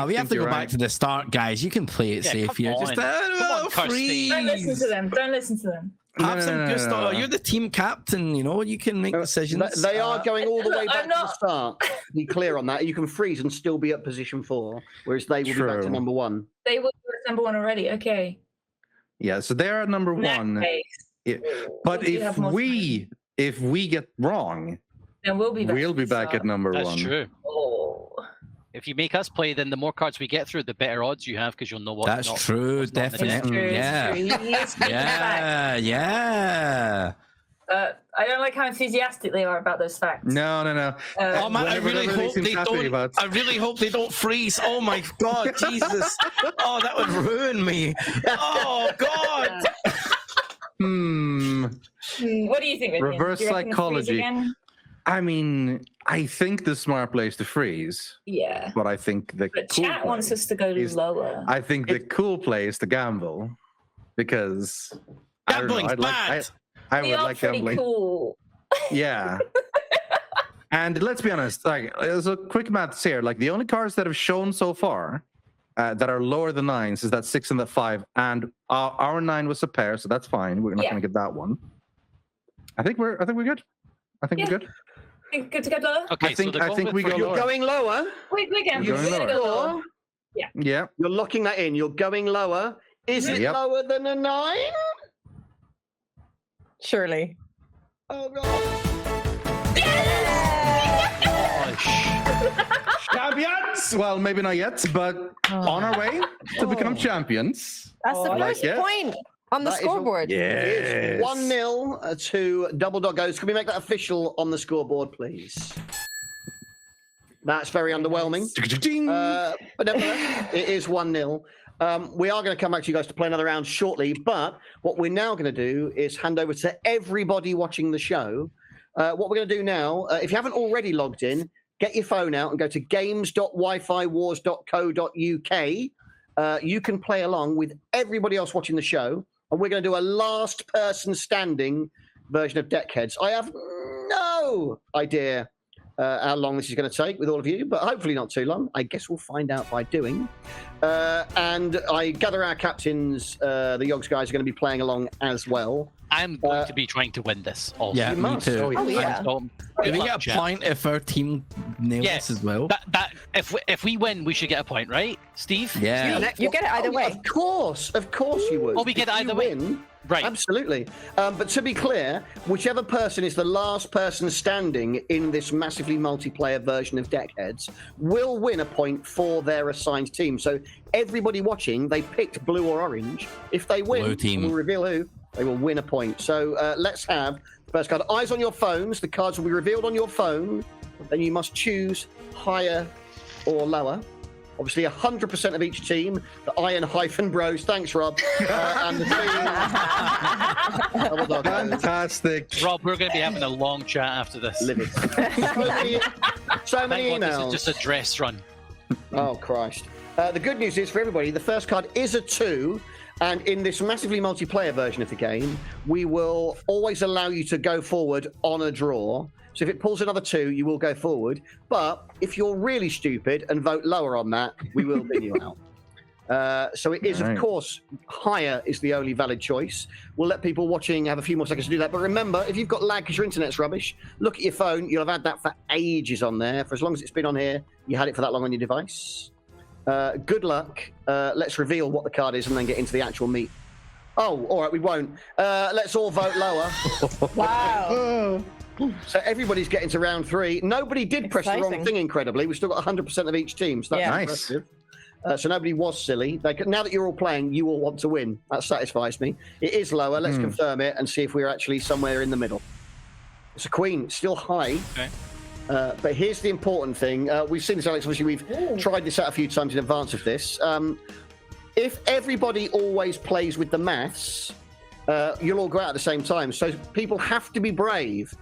We have to go back to the start, guys. You can play it safe here. Just Kirsty. Don't listen to them. Don't listen to them. Have some good stuff. You're the team captain, you can make decisions. They are going all the way back I'm to the start. Be clear on that. You can freeze and still be at position 4, whereas they will be back to number 1. They will be at number 1 already. Okay. Yeah, so they're at number 1. But if we get wrong, then we'll be back at number 1. That's true. If you make us play, then the more cards we get through, the better odds you have because you'll know what. That's true, definitely. Yeah. I don't like how enthusiastic they are about those facts. No. Oh man, I really hope they don't freeze. Oh my God, Jesus! Oh, that would ruin me. Oh God. What do you think? Reverse do you reckon psychology. again? I mean, I think the smart play is to freeze. Yeah. But I think the chat wants us to go lower. I think the cool play is to gamble because gambling's bad. I would like gambling. Cool. Yeah. And let's be honest, there's a quick maths here. The only cards that have shown so far that are lower than 9s is that 6 and that 5, and our 9 was a pair, so that's fine. We're not going to get that one. I think we're good. I think we're good. Good to go lower. Okay, I think we go You're lower. going lower. We're gambling. Going We're go lower. Yeah. You're locking that in. You're going lower. Is it lower than a 9? Surely. Oh God. Champions! Well, maybe not yet, but on our way to become champions. That's the first point on the scoreboard. Yes. 1-0 to Double Dog Goes. Can we make that official on the scoreboard, please? That's very underwhelming. But nevertheless, it is 1-0. We are going to come back to you guys to play another round shortly, but what we're now going to do is hand over to everybody watching the show. What we're going to do now, if you haven't already logged in, get your phone out and go to games.wifywars.co.uk. You can play along with everybody else watching the show, and we're going to do a last person standing version of Deckheads. I have no idea how long this is going to take with all of you, but hopefully not too long. I guess we'll find out by doing. And I gather our captains, the Yogs guys, are going to be playing along as well. I'm going to be trying to win this. Also. Yeah, me too. Oh, yeah. Do we get a point if our team nails this as well? That if we win, we should get a point, right, Steve? Yeah. You get it either way. Of course you would. Oh, we get it either way. Win, Right. Absolutely. But to be clear, whichever person is the last person standing in this massively multiplayer version of Deckheads will win a point for their assigned team. So everybody watching, they picked blue or orange. If they win, Blue team. we'll reveal who. They will win a point. So let's have the first card. Eyes on your phones. The cards will be revealed on your phone. Then you must choose higher or lower. Obviously, 100% of each team. The Iron-Bros. Thanks, Rob. And the team. Fantastic. Rob, we're going to be having a long chat after this. Livid. So many Thank God emails. this is just a dress run. Oh, Christ. The good news is for everybody, the first card is a 2. And in this massively multiplayer version of the game, we will always allow you to go forward on a draw. So if it pulls another 2, you will go forward. But if you're really stupid and vote lower on that, we will bin you out. So it is, of course, higher is the only valid choice. We'll let people watching have a few more seconds to do that. But remember, if you've got lag because your internet's rubbish, look at your phone. You'll have had that for ages on there. For as long as it's been on here, you had it for that long on your device. Good luck. Let's reveal what the card is and then get into the actual meat. Oh, all right, we won't. Let's all vote lower. Wow. So everybody's getting to round 3. Nobody did press the wrong thing, incredibly. We've still got 100% of each team, so that's impressive. So nobody was silly. Now that you're all playing, you all want to win. That satisfies me. It is lower. Let's confirm it and see if we're actually somewhere in the middle. It's a queen, still high. Okay. But here's the important thing. We've seen this, Alex. Obviously, we've tried this out a few times in advance of this. If everybody always plays with the maths, you'll all go out at the same time. So people have to be brave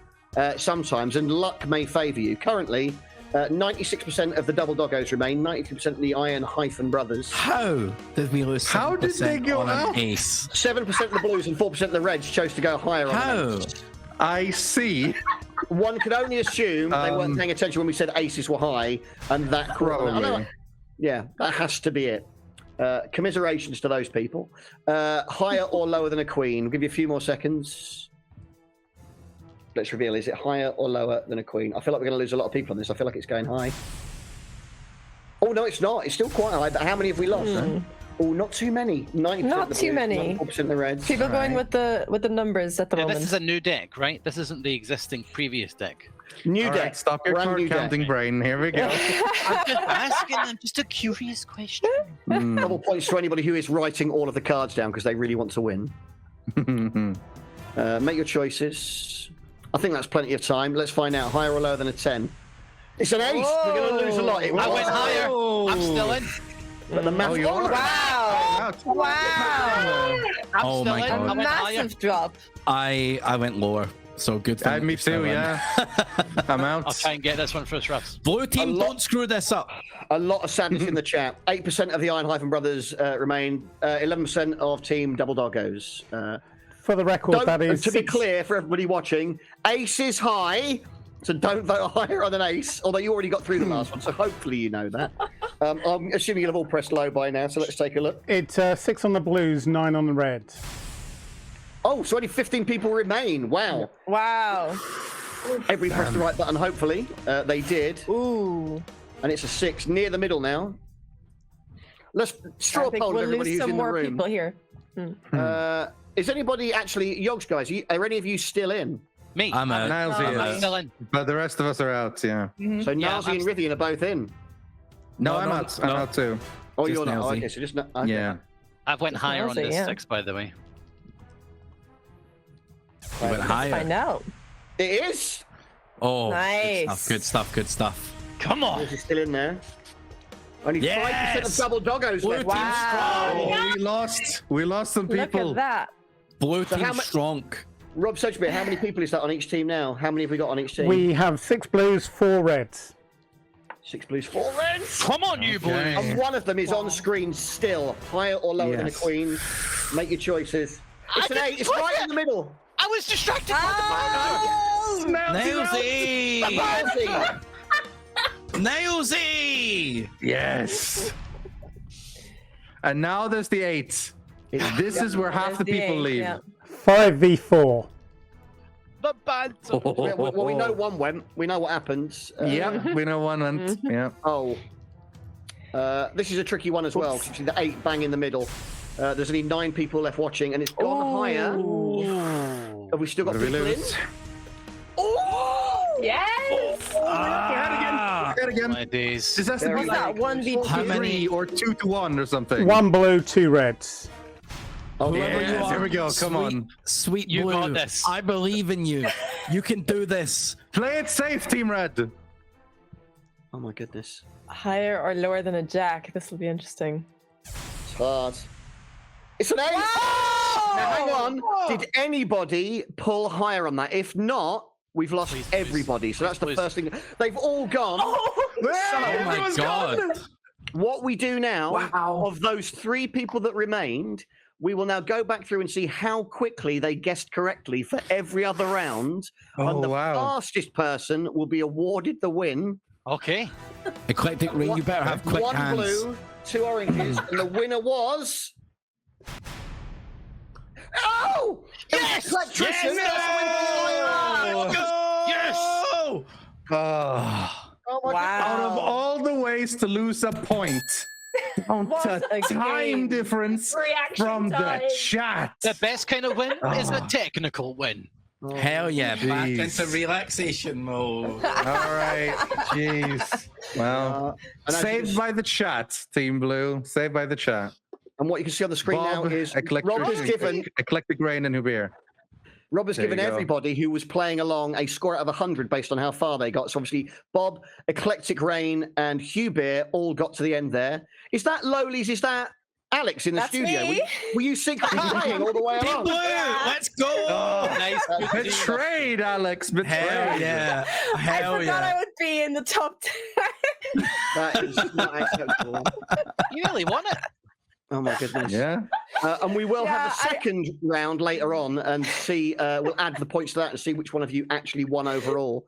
sometimes, and luck may favour you. Currently, 96% of the double doggos remain, 92% of the Iron-Brothers. How did we lose? How did they go on out? an ace? 7% of the blues and 4% of the reds chose to go higher on an ace. I see. One could only assume they weren't paying attention when we said aces were high, and that Probably. Yeah, that has to be it. Commiserations to those people. Higher or lower than a queen? We'll give you a few more seconds. Let's reveal, is it higher or lower than a queen? I feel like we're going to lose a lot of people on this. I feel like it's going high. Oh, no, it's not. It's still quite high, but how many have we lost? Oh, not too many. 90%. Not too many. 4% of the reds. People going with the numbers at the moment. This is a new deck, right? This isn't the existing previous deck. New All deck. right, stop your Brand card new counting deck. brain. Here we go. I'm just asking. I'm just a curious question. Double points to anybody who is writing all of the cards down because they really want to win. Make your choices. I think that's plenty of time. Let's find out. Higher or lower than a 10? It's an ace. We're going to lose a lot. I went higher. I'm still in. But the math. Wow! Wow! I'm Oh still my in. God. I went higher. Massive drop. I went lower. So good for Me too, yeah. I'm out. I'll try and get this one first, Ravs. Blue team, don't screw this up. A lot of sadness in the chat. 8% of the Iron-Brothers remain. 11% of Team Double Doggos. For the record, that is. To be clear for everybody watching, ace is high, so don't vote higher on an ace. Although you already got through the last one, so hopefully you know that. I'm assuming you'll have all pressed low by now. So let's take a look. It's 6 on the blues, 9 on the reds. Oh, so only 15 people remain. Wow. Wow. Everybody pressed the right button. Hopefully they did. Ooh. And it's a 6 near the middle now. Let's straw I think poll we'll everybody lose who's some in the more room. people here. Is anybody actually, Yogs guys? Are any of you still in? Me. I'm out. Nilesy I'm is. still in. But the rest of us are out, yeah. So Yeah, Nilesy and Rythian are both in. No, No, I'm no, out. no. I'm out too. Oh, Just you're not. Oh, Nilesy. okay, so just not. Okay. Yeah. I've went Just higher on Nilesy, this yeah. 6, by the way. You went Find higher. out. It is. Oh, Nice. Good stuff. Good stuff. Come on. Yours is still in there. Only 5% of Yes! double doggos Blue left. team Wow. strong. We lost some Look people. at that. Blue So team how mu- strong. Rob Sedgbeer, how many people is that on each team now? How many have we got on each team? We have 6 blues, 4 reds. 6 blues, 4 reds. Come on, you boys. And one of them is on screen still. Higher or lower than a Yes. queen. Make your choices. It's an 8. It's right in the middle. I was distracted Oh! Nilesy! Nilesy. Nilesy! Yes. And now there's the 8. This is where half the There's people 8, leave. yeah. 5v4. The banter. Well, we know one went. We know what happens. Yep, we know one went. Yeah. Oh. This is a tricky one as well, because the 8 bang in the middle. There's only 9 people left watching, and it's gone higher. Have we still got people in? Oh! Yes! Again. My days. This has to be that 1v2? 3 or 2-1 or something. 1 blue, 2 reds. Oh, Yes, here we go. Come on. Sweet You Blue. got this. I believe in you. You can do this. Play it safe, Team Red. Oh my goodness. Higher or lower than a jack? This will be interesting. It's hard. It's an 8! Now, hang on. Did anybody pull higher on that? If not, we've lost everybody. So that's the first thing. They've all gone. Oh my God. What we do now, of those 3 people that remained, we will now go back through and see how quickly they guessed correctly for every other round. And the fastest person will be awarded the win. Okay. Eclectic Ring, you better have quick 1 hands. blue, 2 oranges, and the winner was... Oh! Yes! Electrician! Yes! Oh, Oh my out of all the ways to lose a point, What a a time game. difference Reaction from time. the chat. The best kind of win is a technical win. Hell yeah, Back jeez. into relaxation mode. All right, jeez. Well, saved by the chat, Team Blue. Saved by the chat. And what you can see on the screen now is Rob has given Eclectic Rain and Hubert. Rob has There given you go. everybody who was playing along a score out of 100 based on how far they got. So obviously, Bob, Eclectic Rain, and Hubert all got to the end there. Is that Lowlies? Is that Alex in the That's studio? me. Were you secretly playing all the way Team along? Blue, let's go! Nice. Betrayed, Alex. Betrayed. Hell yeah. I Hell forgot yeah. I would be in the top 10. That is not acceptable. You really won it. Oh my goodness. Yeah. And we will have a Yeah, second round later on and see, we'll add the points to that and see which one of you actually won overall.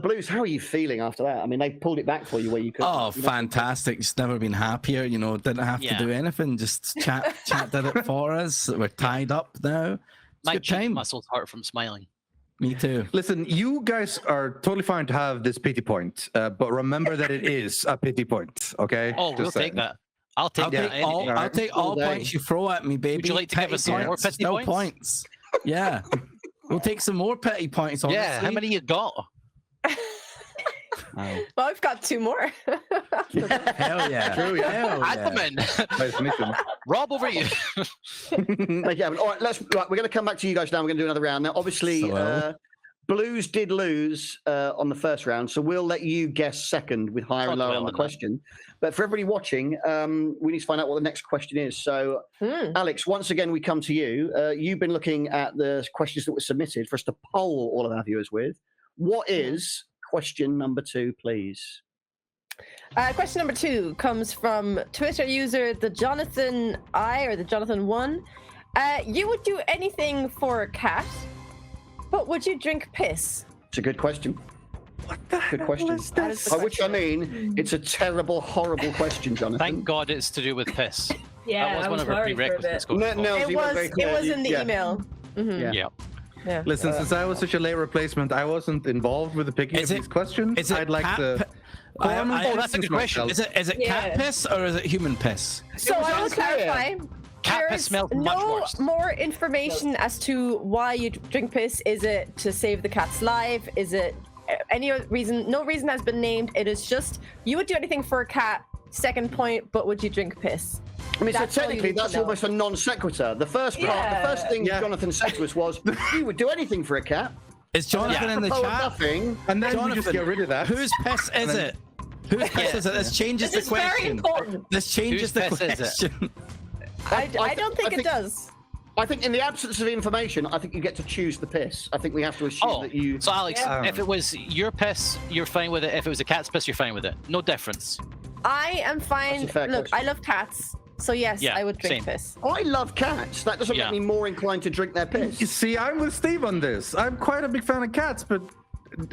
Blues, how are you feeling after that? I mean, they pulled it back for you where you could. Oh, fantastic. Just never been happier. You know, didn't have to do anything. Just chat did it for us. We're tied up now. It's My good cheek time. muscles hurt from smiling. Me too. Listen, you guys are totally fine to have this pity point, but remember that it is a pity point, okay? Oh, we'll Just take saying. that. I'll take that. any day. I'll take all points you throw at me, baby. Would you like to give us some more petty Still points? Yeah. We'll take some more petty points, honestly. Yeah, how many you got? Oh. Well, I've got 2 more. Hell yeah. True, yeah. Hell Add yeah. them in. Nice to meet you. Rob, over you. Thank you, Evan. All right, we're going to come back to you guys now. We're going to do another round. Now, obviously, Blues did lose on the first round, so we'll let you guess second with higher and lower on the question. But for everybody watching, we need to find out what the next question is. So, Alex, once again, we come to you. You've been looking at the questions that were submitted for us to poll all of our viewers with. What is question number 2, please? Question number 2 comes from Twitter user the Jonathan I or the Jonathan 1. You would do anything for a cat, but would you drink piss? It's a good question. What the Good question. hell is this? By which I mean, it's a terrible, horrible question, Jonathan. Thank God it's to do with piss. Yeah, that was I one was of our worried for a prerequisites. bit. going forward. Nilesy was very clear. It was in the Yeah. email. Mhm. Yeah. Yeah. Listen, since I was such a late replacement, I wasn't involved with the picking of these questions. Is it I'd like cat to. Oh, that's a good question. Is it cat Yeah. piss or is it human piss? So I will clarify. Cat piss There's smells much no worse. more information as to why you drink piss. Is it to save the cat's life? Is it any other reason? No reason has been named. It is just you would do anything for a cat. Second point, but would you drink piss? I mean, That's so all you technically, need to that's know. almost a non sequitur. The first part, the first thing Yeah. Jonathan said to us was, "You would do anything for a cat." Is Jonathan in the Propose chat? nothing. And then we Jonathan, just get rid of that. Whose piss is it? Whose piss is it? This changes This the is very question. important. This changes Whose the piss is it? question. I don't think it does. I think, in the absence of information, I think you get to choose the piss. I think we have to assume Oh, that you. so Alex, Yeah. if it was your piss, you're fine with it. If it was a cat's piss, you're fine with it. No difference. I am fine. That's a fair Look, question. I love cats, so yes, Yeah, I would drink same. piss. I love cats. That doesn't Yeah. make me more inclined to drink their piss. You see, I'm with Steve on this. I'm quite a big fan of cats, but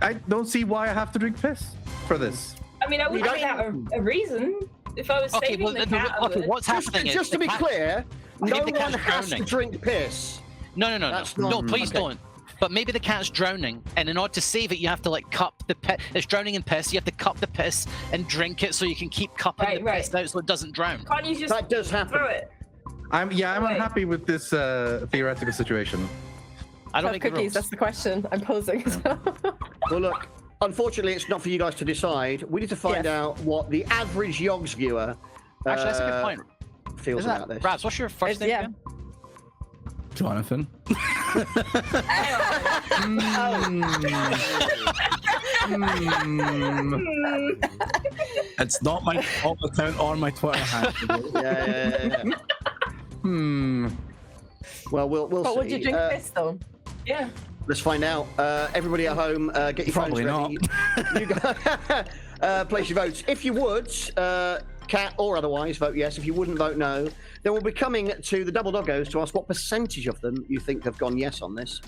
I don't see why I have to drink piss for this. I mean, I would don't- have a reason. If I was Okay, saving well, the cat, I would. what's happening Just is to the be cat- clear, no the one cat's has to drowning. drink piss. No, That's not- no, please okay. don't. But maybe the cat's drowning, and in order to save it, you have to like cup the piss. It's drowning in piss. You have to cup the piss and drink it, so you can keep cupping Right, the right. piss out so it doesn't drown. Can't you just That does happen. throw it? I'm unhappy with this theoretical situation. I don't make the cookies. rules. That's the question I'm posing. Well, look, unfortunately, it's not for you guys to decide. We need to find out what the average Yogs viewer Actually, that's a good point. feels Isn't about that, this. Ravs, what's your first name again? Jonathan. It's not my top account or my Twitter handle. Yeah. Well, we'll see. But would you drink piss though? Yeah. Let's find out. Everybody at home, get your Probably phones ready. You go, place your votes. If you would, cat or otherwise, vote yes. If you wouldn't, vote no. Then we'll be coming to the double doggos to ask what percentage of them you think have gone yes on this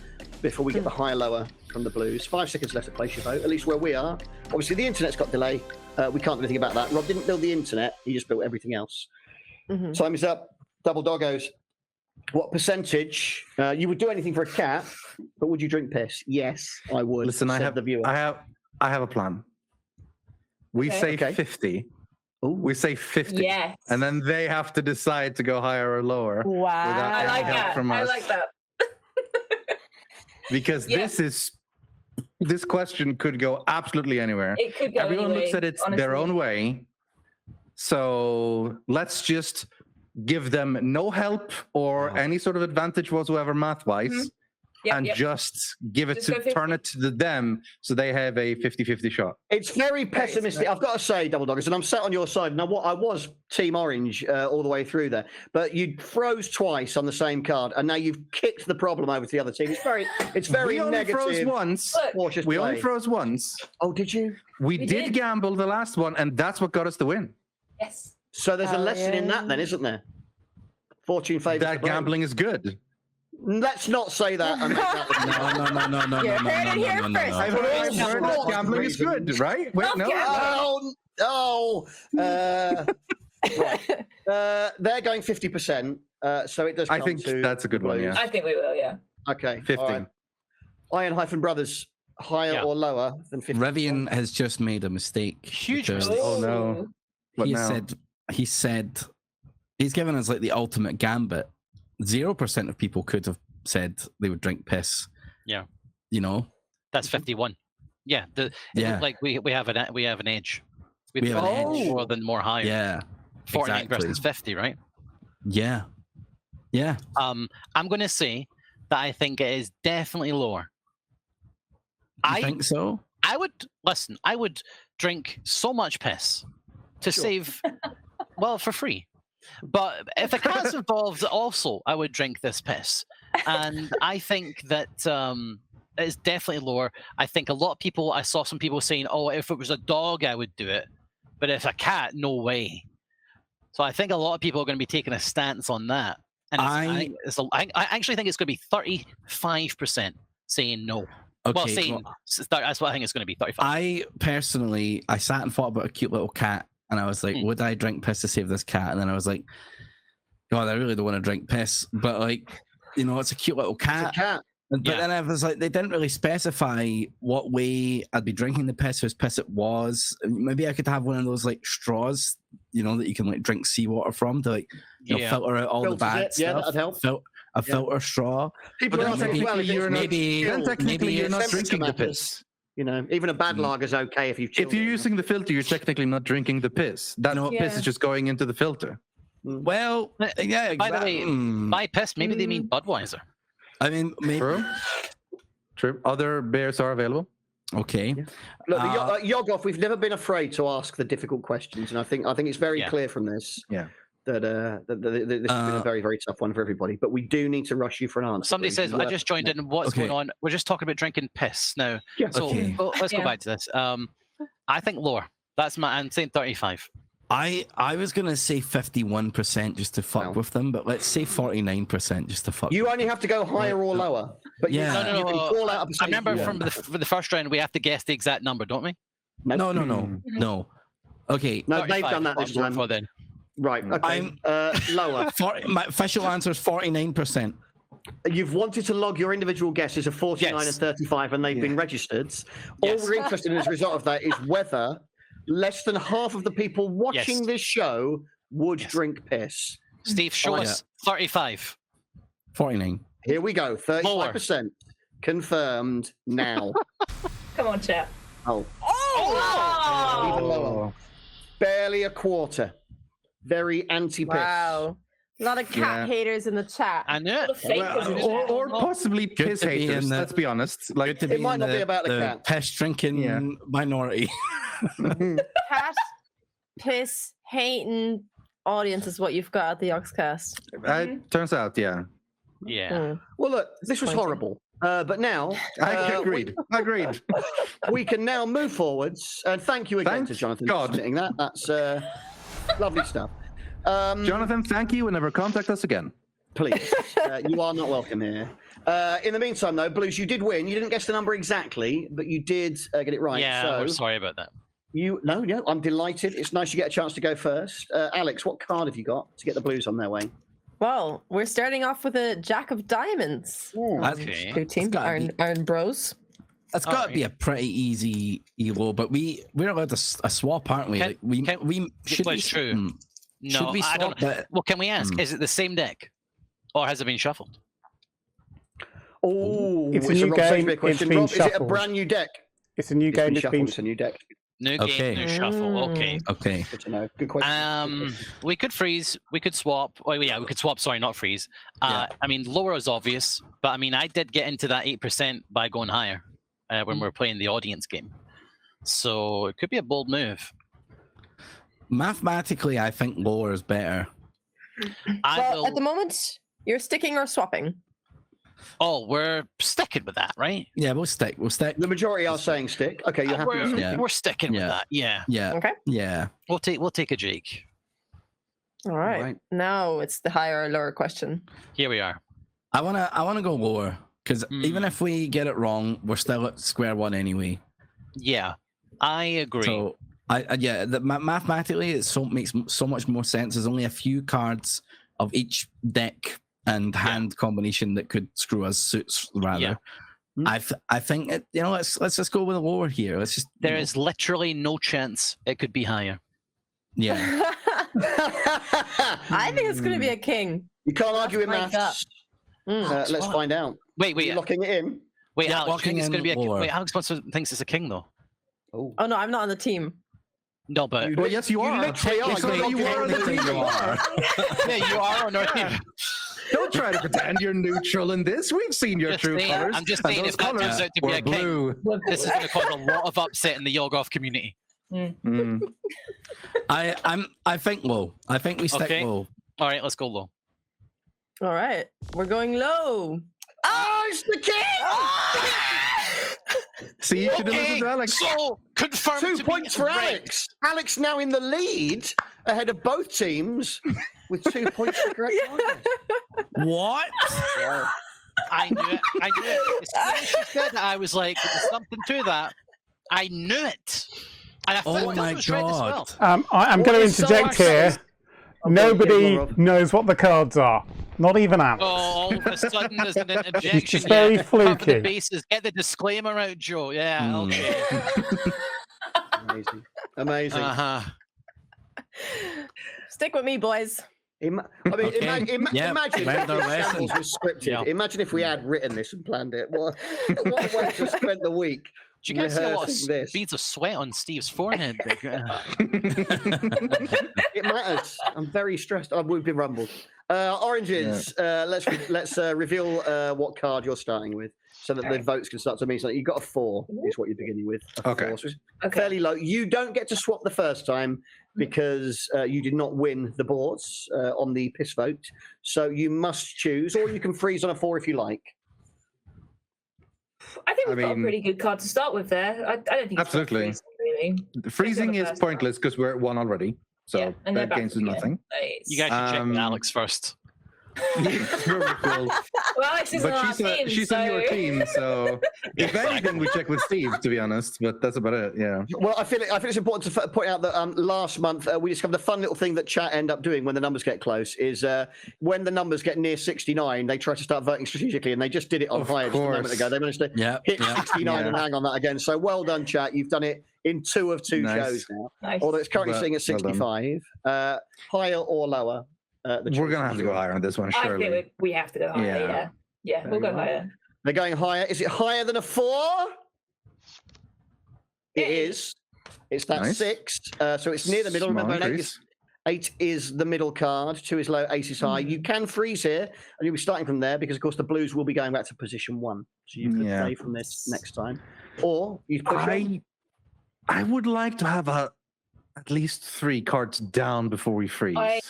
before we get the high lower from the blues. 5 seconds left to place your vote, at least where we are. Obviously, the internet's got delay. We can't do anything about that. Rob didn't build the internet. He just built everything else. Time is up. Double doggos. What percentage? You would do anything for a cat, but would you drink piss? Yes, I would. Listen, I have a plan. We say 50. Ooh. We say 50. Yes. And then they have to decide to go higher or lower. Wow. I any like help that. from I us. like that. Because this question could go absolutely anywhere. It could go Everyone anyway, looks at it honestly. their own way. So let's just give them no help or any sort of advantage whatsoever math-wise. And just give it Just turn it to them so they have a 50-50 shot. It's very pessimistic. I've got to say, Double Doggers, and I'm sat on your side. Now, I was Team Orange all the way through there, but you froze twice on the same card, and now you've kicked the problem over to the other team. It's very we only negative. froze once. Cautious We play. only froze once. Oh, did you? We did gamble the last one, and that's what got us the win. Yes. So there's a lesson in that, then, isn't there? Fortune favors that the brave. gambling is good. Let's not say that. And No. You heard it here first. I've heard that gambling is good, right? Wait, no. They're going 50%. So it does. I think that's a good one. Yeah. I think we will. Yeah. Okay. 50. All right. Iron Brothers, higher or lower than 50%? Rythian has just made a mistake. Huge because mistake. Oh no. What now? He said he's given us like the ultimate gambit. 0% of people could have said they would drink piss. Yeah. You know? That's 51. Yeah. It looked like we have an edge. We have an edge more higher. Yeah. 49 versus 50, right? Yeah. Yeah. I'm gonna say that I think it is definitely lower. I think so. I would drink so much piss to save for free. But if a cat's involved also, I would drink this piss. And I think that it's definitely lower. I think a lot of people, I saw some people saying, oh, if it was a dog, I would do it. But if a cat, no way. So I think a lot of people are going to be taking a stance on that. And I actually think it's going to be 35% saying no. Okay, that's what I think it's going to be, 35. I sat and thought about a cute little cat. And I was like, would I drink piss to save this cat? And then I was like, God, I really don't want to drink piss. But like, it's a cute little cat. It's a cat. But then I was like, they didn't really specify what way I'd be drinking the piss, whose piss it was. Maybe I could have one of those like straws, that you can like drink seawater from to like filter out all the bad stuff. Yeah, that'd help. A filter straw. People are technically you're not drinking the piss. Even a bad lager's okay if If you're using the filter, you're technically not drinking the piss. That piss is just going into the filter. Well, yeah. By the way, by piss, maybe they mean Budweiser. I mean, maybe. True. Other beers are available. Okay. Yeah. Look, YogOff, we've never been afraid to ask the difficult questions, and I think it's very clear from this. Yeah. That this has been a very, very tough one for everybody. But we do need to rush you for an answer. Somebody says, I just joined in. What's going on? We're just talking about drinking piss now. Yeah. So let's go back to this. I think lower. I'm saying 35. I was going to say 51% just to fuck with them, but let's say 49% just to fuck You with only have to go higher or lower. But No. you can call out a I remember percentage for the first round, we have to guess the exact number, don't we? No. Okay. No, they've done that this time. For then. Right. Okay. Lower. My official answer is 49%. You've wanted to log your individual guesses of 49 and 35, and they've been registered. All we're interested in as a result of that is whether less than half of the people watching this show would drink piss. Steve, show us 35. 49. Here we go. 35% confirmed now. Come on, chat. Oh, Oh! even lower. Barely a quarter. Very anti-piss. Wow. A lot of cat haters in the chat. I knew it. Or possibly piss to be haters. in the- Let's be honest. Like, Good to It might in not be about the cat. piss drinking Yeah. minority. Cat piss hating audience is what you've got at the Yogscast. turns out, yeah. Yeah. Well, look, this was Disappointing. horrible. But now Agreed. Agreed. we can now move forwards. And thank you again Thank to Jonathan God. for submitting that. That's lovely stuff. Jonathan, thank you, and never contact us again. Please, you are not welcome here. In the meantime, though, Blues, you did win. You didn't guess the number exactly, but you did get it right. Yeah, so we're sorry about that. No, I'm delighted. It's nice you get a chance to go first. Alex, what card have you got to get the Blues on their way? Well, we're starting off with a Jack of Diamonds. Okay. Blue team, Iron Bros. It's got to Alright. be a pretty easy elo, but we're allowed to swap, aren't we? Can- we should well, we it's true. should No, we I swap don't. it? Well, can we ask? Is it the same deck, or has it been shuffled? Oh, It's a new Rob game, Shakespeare it's question. been Rob, is it a shuffled. brand new deck? It's a new It's game been that's shuffled. been. It's a new deck. New Okay. game, new shuffle. Okay. Okay. Good to know. Good question. We could freeze. We could swap. Oh yeah, we could swap. Sorry, not freeze. I mean, lower is obvious, but I mean, I did get into that 8% by going higher when we were playing the audience game. So it could be a bold move. Mathematically, I think lower is better. Well, at the moment, you're sticking or swapping. Oh, we're sticking with that, right? Yeah, we'll stick. The majority are saying stick. Okay, you're happy with We're, stick? we're sticking with Yeah. that. Yeah, Yeah. Okay. Yeah. we'll take a Jake. All right. Right. Now it's the higher or lower question. Here we are. I wanna go lower because even Mm. if we get it wrong, we're still at square one anyway. Yeah, I agree. So mathematically, it makes so much more sense. There's only a few cards of each deck and hand combination that could screw us suits rather. Yeah. I think it, let's just go with a lower here. Let's just There is literally no chance it could be higher. yeah. I think it's going to be a king. You can't argue with my maths. gut. Let's fine. find out. Wait, You're locking it in. wait, Yeah, Alex, you think it's locking going to be a in king? lower. Wait, Alex thinks it's a king though. Oh, Oh no, I'm not on the team. No, but Well, yes, you are. literally are. Technically, You're you are on the locking team. it in. You are. yeah, you are on our team. Don't try to pretend you're neutral in this. We've seen your Just true saying- colors. I'm just and saying those if that turns colours out to be were a king. blue. This is going to cause a lot of upset in the YogOff community. Mm. I think low. I think we stick Okay. low. All right, let's go low. All right, we're going low. Oh, it's the king! See, you should have listened to Alex. so confirmed. 2 to points be for right. Alex. Alex now in the lead, ahead of both teams, with 2 points for correct answers. What? I knew it. I knew it. As soon as she said that, I was like, "There's something to that." I knew it. And I Oh thought my it was right as well. God. I'm What going to is so interject here. Okay, Nobody go on, Rob. knows what the cards are. Not even Alex. Oh, all of a sudden there's an interjection. It's just very yeah. Cover the fluky. bases. Get the disclaimer out, Joe. Yeah, Hmm. okay. Amazing. Amazing. Uh-huh. Stick with me, boys. I mean, Okay. imagine Yep. if Learned our this lesson. shambles was scripted. Yeah. Imagine if we had written this and planned it. What a way to spend the week. Do you guys see a lot of rehearsing this. beads of sweat on Steve's forehead? It matters. I'm very stressed. We've been rumbled. Oranges. Let's reveal what card you're starting with, so that the votes can start to mean something. You've got a 4, is what you're beginning with. A Okay. 4, so it's Okay. fairly low. You don't get to swap the first time because you did not win the boards on the piss vote. So you must choose, or you can freeze on a 4 if you like. I think we've I got a mean- pretty good card to start with there. I don't think Absolutely. It's really. Freezing the is first pointless because we're at 1 already. So Yeah, and they're that back gains us again. nothing. Nice. You guys should check with Um, Alex first. Very cool. Well, Alex isn't on our But team, she's so... on your team, so if anything, we check with Steve, to be honest. But that's about it. Yeah. Well, I feel it's important to point out that last month we discovered a fun little thing that chat end up doing when the numbers get close is when the numbers get near 69, they try to start voting strategically, and they just did it on Of higher just a moment course. ago. They managed to Yeah. hit Yeah. 69 and Yeah. hang on that again. So well done, chat. You've done it in 2 of 2 Nice. shows now. Nice. Although it's currently Well- sitting at well done. 65. Higher or lower? We're gonna have to go higher on this one, I surely. think we have to go higher. Yeah, we'll go higher. They're going higher. Is it higher than a 4? It is. It's that Nice. 6. So it's near the middle. Small Remember, increase. 8 is the middle card. 2 is low. 8 is high. You can freeze here, and you'll be starting from there because, of course, the Blues will be going back to position 1. So you could play from this next time, or you push on. I would like to have at least 3 cards down before we freeze. I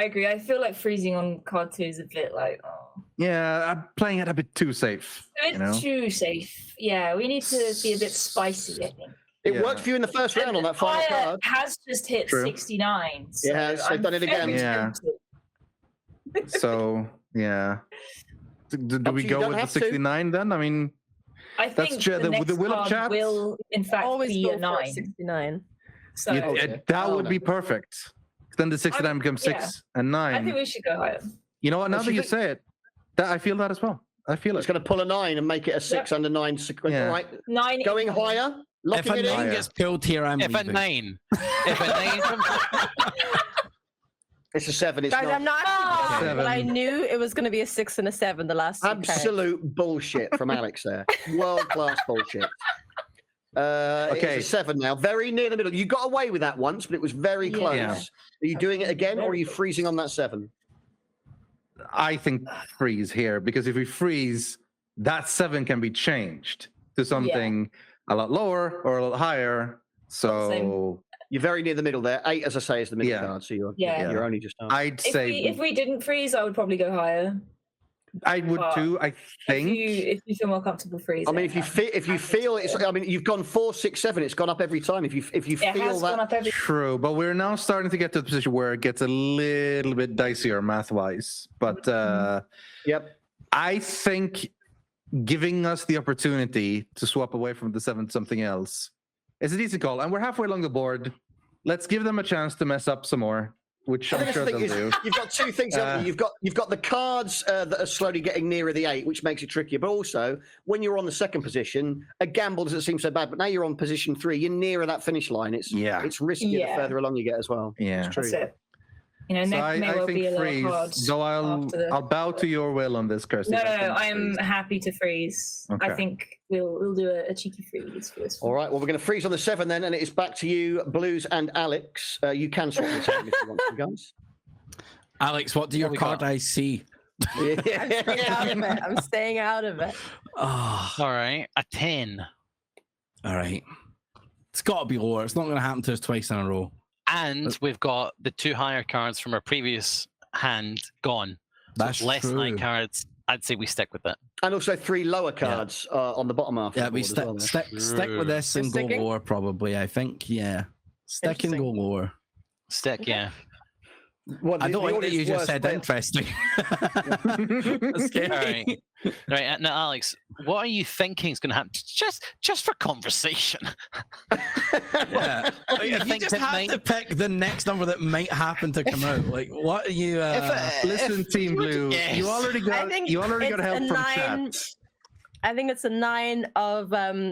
agree. I feel like freezing on card 2 is a bit like, I'm playing it a bit too safe. a bit too safe. Yeah, we need to be a bit spicy, I think. It worked for you in the first round on that final Fire card. has just hit 69. So Yeah, so they've done it again. very Yeah. tempted. So, yeah. Do we you go don't with the have to. 69 then? I mean, I think That's true. the The next will of card chat- will, in fact, Always be go a for 9. 69. So that would no. be perfect. Then the 69 becomes 6 and 9. I think we should go higher. You know what? Now Well, that you should say it, I feel that as well. I feel It's it. going to pull a 9 and make it a 6 under 9 sequence. Yeah. All right, 9 going higher, If locking a it 9 in. gets pulled here, I'm If a leaving. 9. If a 9 comes It's a 7. It's Guys, not. I'm not actually Seven. but I knew it was going to be a 6 and a 7 the last two cards. Absolute bullshit from Alex there. World class bullshit. Okay. It's a 7 now. Very near the middle. You got away with that once, but it was very close. Yeah. Are you doing it again, or are you freezing on that 7? I think freeze here because if we freeze, that 7 can be changed to something a lot lower or a lot higher. So You're very near the middle there. 8, as I say, is the middle Yeah. card. So you're Yeah. you're only just. I'd If say we didn't freeze, I would probably go higher. I would too. I think. If you feel more comfortable freezing. I mean, if you feel it's. I mean, you've gone 4, 6, 7. It's gone up every time. If you it feel has gone that. up every. True, but we're now starting to get to the position where it gets a little bit dicier math-wise. But Yep. I think giving us the opportunity to swap away from the 7 to something else is a decent call. And we're halfway along the board. Let's give them a chance to mess up some more, which I I'm think sure the thing they'll is, do. you've got 2 things. haven't you? You've got the cards that are slowly getting nearer the 8, which makes it trickier. But also, when you're on the second position, a gamble doesn't seem so bad. But now you're on position 3, you're nearer that finish line. It's riskier the Yeah. further along you get as well. Yeah. It's true. That's it. You know, So next may I well be think a little hard. freeze. Though after I'll bow to your will on this, Kirsty. No, I think I am freeze. happy to freeze. Okay. I think we'll do a cheeky freeze for this one. All right. Well, we're going to freeze on the 7 then, and it is back to you, Blues and Alex. You can swap the 7 if you want to, guys. Alex, what do your we card got? eyes see? I'm staying out of it. I'm staying out of it. Oh, All right, a 10. all right. It's got to be lower. It's not going to happen to us twice in a row. And we've got the 2 higher cards from our previous hand gone. So That's less true. 9 cards. I'd say we stick with it. And also 3 lower cards on the bottom half. Yeah, of the we board as well there. stick with this You're and go sticking? lower, probably. I think, yeah. Stick and go lower. Stick, yeah. Well, I the don't like that audience you just worst said player- interesting. That's scary. All right. Right, now, Alex, what are you thinking is going to happen? Just for conversation. Yeah. Like, if you think just that have might- to pick the next number that might happen to come out, like what are you? Listen, Team Blue, Yes. you already got I think help it's a from 9. chat. I think it's a 9 of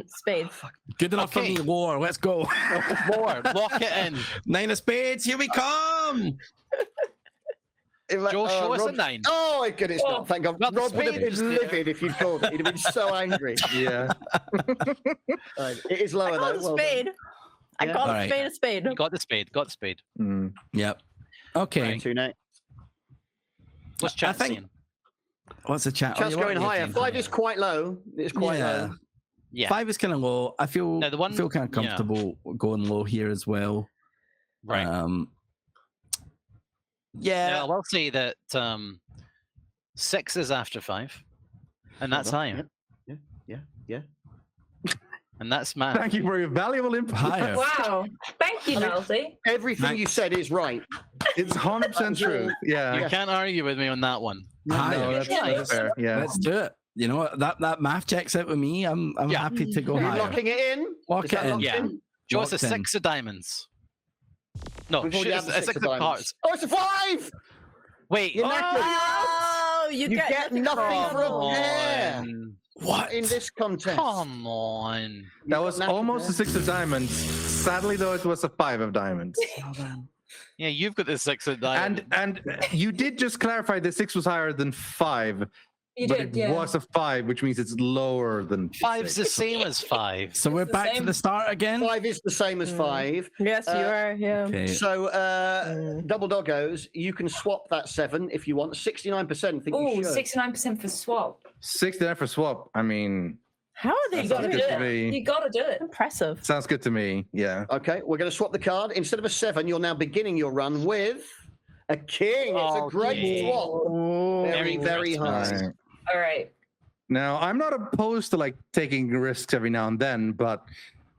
spades. Good enough Okay. for me, lower. Let's go. More. Lock it in. 9 of spades. Here we come. Joe, show us a Rob- 9. Oh my goodness! Oh, not. Thank God. not the Rob would have been spades, yeah. livid if you'd called it. He'd have been so angry. Yeah. Right, it is I lower called though. a Well spade. I Yeah. called Alright. a spade. Got the spade. Got the spade. Mm. Yep. Okay. done. 2 now. What's I chat think- saying? What's the chat? Chat's you want going your higher. team? 5 is quite low. It's quite Yeah. low. Yeah. 5 is kind of low. I feel Now, the one- feel kind of yeah. comfortable going low here as well. Right. Yeah. Now, I will say that 6 is after 5, and that's Hold on. higher. Yeah. And that's math. Thank you for your valuable input. Higher. Wow. Thank you, Nilesy. Everything you Nice. said is right. It's 100% true. Yeah. You can't argue with me on that one. Higher. No, that's, Yeah. that's fair. Yeah. Let's do it. You know what? That math checks out with me. I'm Yeah. happy to go Are you higher. locking it in? Lock Is it that in. locked Yeah. Joe, it's a Locked in. 6 of diamonds. No, We've already it's had the a 6 6 of of diamonds. hearts. Oh, it's a 5! Wait. You're knackered. Oh, you You get nothing for a Come pair on. What? in this contest. Come on. That was almost a 6 of diamonds. Sadly, though, it was a 5 of diamonds. Yeah, you've got the 6 at diamond. And you did just clarify the 6 was higher than 5. You but did, it was a 5, which means it's lower than 5's the 6. same as 5. So we're the back to same. the start again. 5 is the same as 5. Yes, you are. Yeah. Okay. So, double doggos, you can swap that 7 if you want. 69% think Oh, you should. 69% for swap. 69 for swap. I mean, How are they You Sounds gotta doing do good to it? it. me. You gotta do it. Impressive. Sounds good to me. Yeah. Okay, we're going to swap the card. Instead of a 7, you're now beginning your run with a king. It's a great Okay. swap. Very, Very very high. Alright. All right. Now, I'm not opposed to like taking risks every now and then, but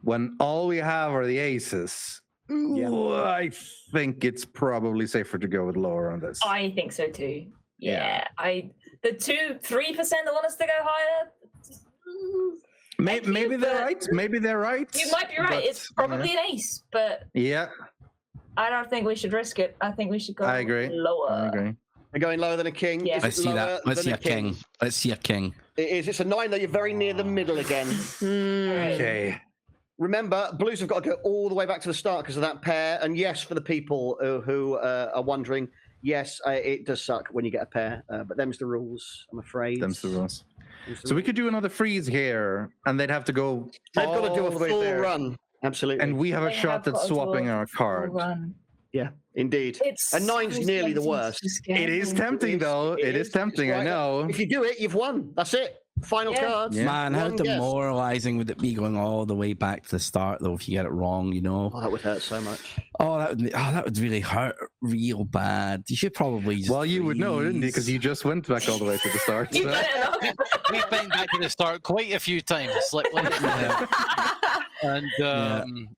when all we have are the aces, I think it's probably safer to go with lower on this. I think so too. Yeah. Yeah. The 3% that want us to go higher. Maybe they're right. Maybe they're right. You might be right. but, It's probably an ace, but Yeah, I don't think we should risk it. I think we should go I agree. lower. I agree. We're going lower than a king. Yeah. Is Let's it see lower that. Let's than see a king. Let's see a king. It is. It's a 9, though. You're very near the middle again. Okay. Remember, blues have got to go all the way back to the start because of that pair. And yes, for the people who are wondering, yes, it does suck when you get a pair. But them's the rules, I'm afraid. Them's the rules. Them's the So we rules. could do another freeze here, and they'd have to go. They've got to do all a the way full there. run. Absolutely. And we have a They shot have at got to do swapping a our full card. run. Yeah, indeed. It's And 9's so nearly the tempting worst. to scam. It is tempting, though. It is tempting. I right. know. If you do it, you've won. That's it. Final Yeah. cards. Yeah. Man, how One guess. demoralizing would it be going all the way back to the start though if you get it wrong, you know? Oh, that would hurt so much. That would really hurt real bad. You should probably just Well, you would know, didn't you? Because freeze. you just went back all the way to the start. You so- better not. We've been back to the start quite a few times. And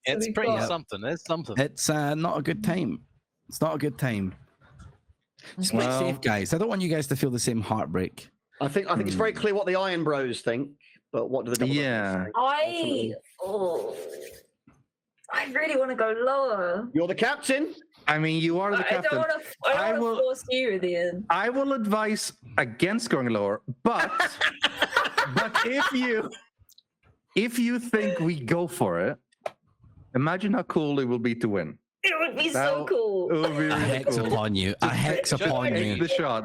it's we've pretty got- something. It's something. It's not a good time. It's not a good time. Just play Well- safe, guys. I don't want you guys to feel the same heartbreak. I think it's very clear what the Iron Bros think, but what do the double Yeah. Doggos think? I really want to go lower. You're the captain. I mean, you are the I captain. don't want to. I I don't will- want to force you at the end. I will advise against going lower, but but if you think we go for it, imagine how cool it will be to win. It would be so Now- cool. It would be A really hex cool. upon you. A hex upon Take you. the shot.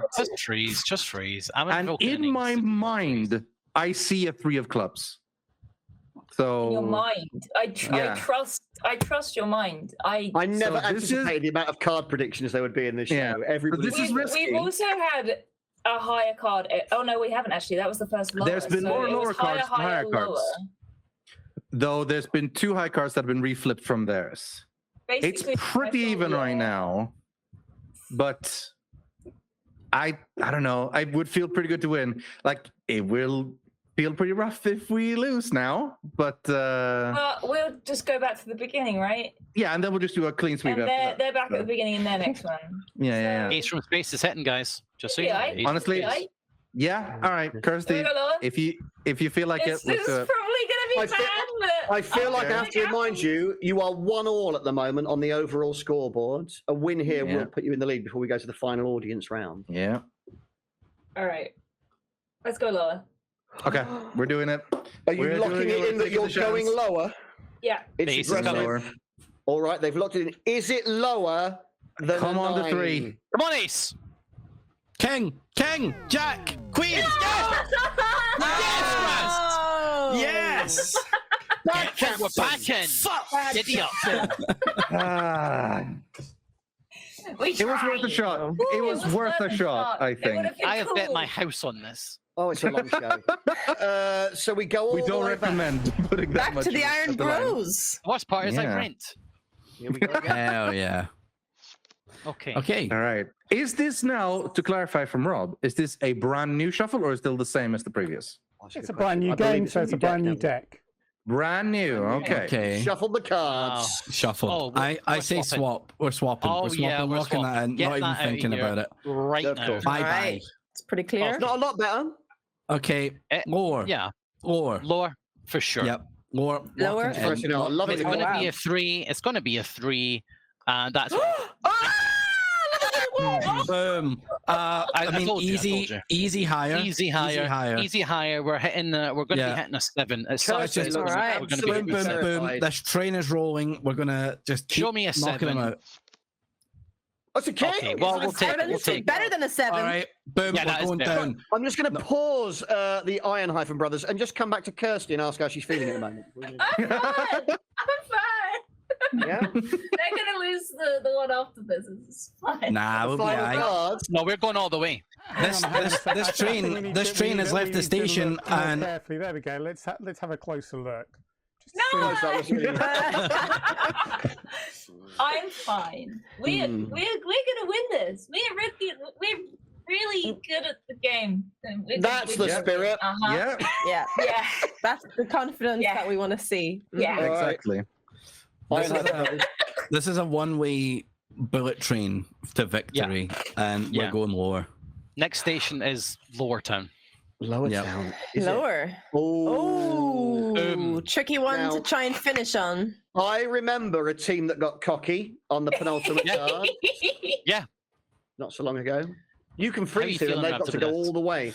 Just freeze. I'm And invoking in an my ace. mind, I see a 3 of clubs. So In your mind, I Yeah. trust your mind. I never So this is- anticipated the amount of card predictions there would be in this show. Yeah. Everybody. This is risky. We've also had a higher card. Oh no, we haven't actually. That was the first lower. There's been so more it was lower cards than higher cards. lower. Though there's been 2 high cards that have been reflipped from theirs. It's Basically, pretty I thought, even right yeah. now, but I don't know. I would feel pretty good to win. Like it will feel pretty rough if we lose now, but We'll just go back to the beginning, right? yeah, and then we'll just do a clean sweep And after they're that. they're back at So, the beginning in their next one. yeah. Ace from space is hitting, guys. Just so you know. Yeah, Ace from Honestly, space. Right? Yeah. All right, Kirsty. Wanna go lower? If you feel like This it, let's is do probably it. gonna be I feel- bad, but I feel like I Okay. have to remind you, you are 1-1 at the moment on the overall scoreboard. A win here Yeah. will put you in the lead before we go to the final audience round. Yeah. All right, let's go lower. Okay, we're doing it. Are you We're locking doing it, it we're in that taking you're the going chance. lower? Yeah. It's Ace is aggressive. coming. Lower. All right, they've locked it in. Is it lower than Come a on, the 9? 3. Come on, Ace. King, Jack, Queen. Yes! Oh! Yes! Yes, we're back in. Giddy up. Ah, We it was worth a tried. shot. It was worth a shot, I It think. would've been I have bet cool. my house on this. Oh, it's a long show. So we go all We the don't way back. recommend putting that Back much to the Iron at the line. Bros. The worst part is I Yeah. rent. Here we go again. Hell yeah. Okay. Okay. All right. Is this now, to clarify from Rob, is this a brand new shuffle or still the same as the previous? It's a brand new I believe game, it's so it's a brand new now. deck. Brand new. Okay. Okay. Shuffle the cards. Shuffle. Oh, I we're say swapping. swap. We're swapping. Oh, we're swapping. yeah, we're locking that in. swapping. Get Not even that out of thinking here. about it. Right Of now. course. Bye bye. Alright. It's pretty clear. Not a lot better. Okay. Eh, Lower. Yeah. Lower. Lower for sure. Yep. Lower. Lower? Locking it in. First, you know, I love it. It's Oh, going to wow. be a 3. It's going to be a 3. That's. Boom. I mean, told you, I easy, told you. easy higher. Easy higher. Easy higher. We're hitting. We're going to Yeah. be hitting a 7. It's Kirsty such a- looks Alright. We're going to Boom, be boom, hitting a 7. boom. terrified. This train is rolling. We're gonna just keep Show me a knocking them 7. out. That's a king. Okay, well, we'll take Better than a 7. All right, boom, Yeah, that we're is going better. down. I'm just going to pause the Iron Brothers and just come back to Kirsty and ask how she's feeling at the moment. I'm fine. Yeah. They're gonna lose the one after this. It's fine. Nah, we'll be Final alright. cards. No, we're going all the way. This train has left the station, and carefully. There we go. Let's have a closer look. No! That was- I'm fine. We're gonna win this. Me and Rythian, we're really good at the game. That's the spirit. Uh-huh. Yeah, Yeah. Yeah. That's the confidence Yeah. that we want to see. Yeah. All right. exactly. this is a one-way bullet train to victory, and we're Yeah. going lower. Next station is Lower Town. Lower Yep. Town. Is it? Lower. Oh. Oh, tricky one Now- to try and finish on. I remember a team that got cocky on the penultimate Yeah. card not so long ago. You can are you freeze here, and feeling they've got after to go this? all the way.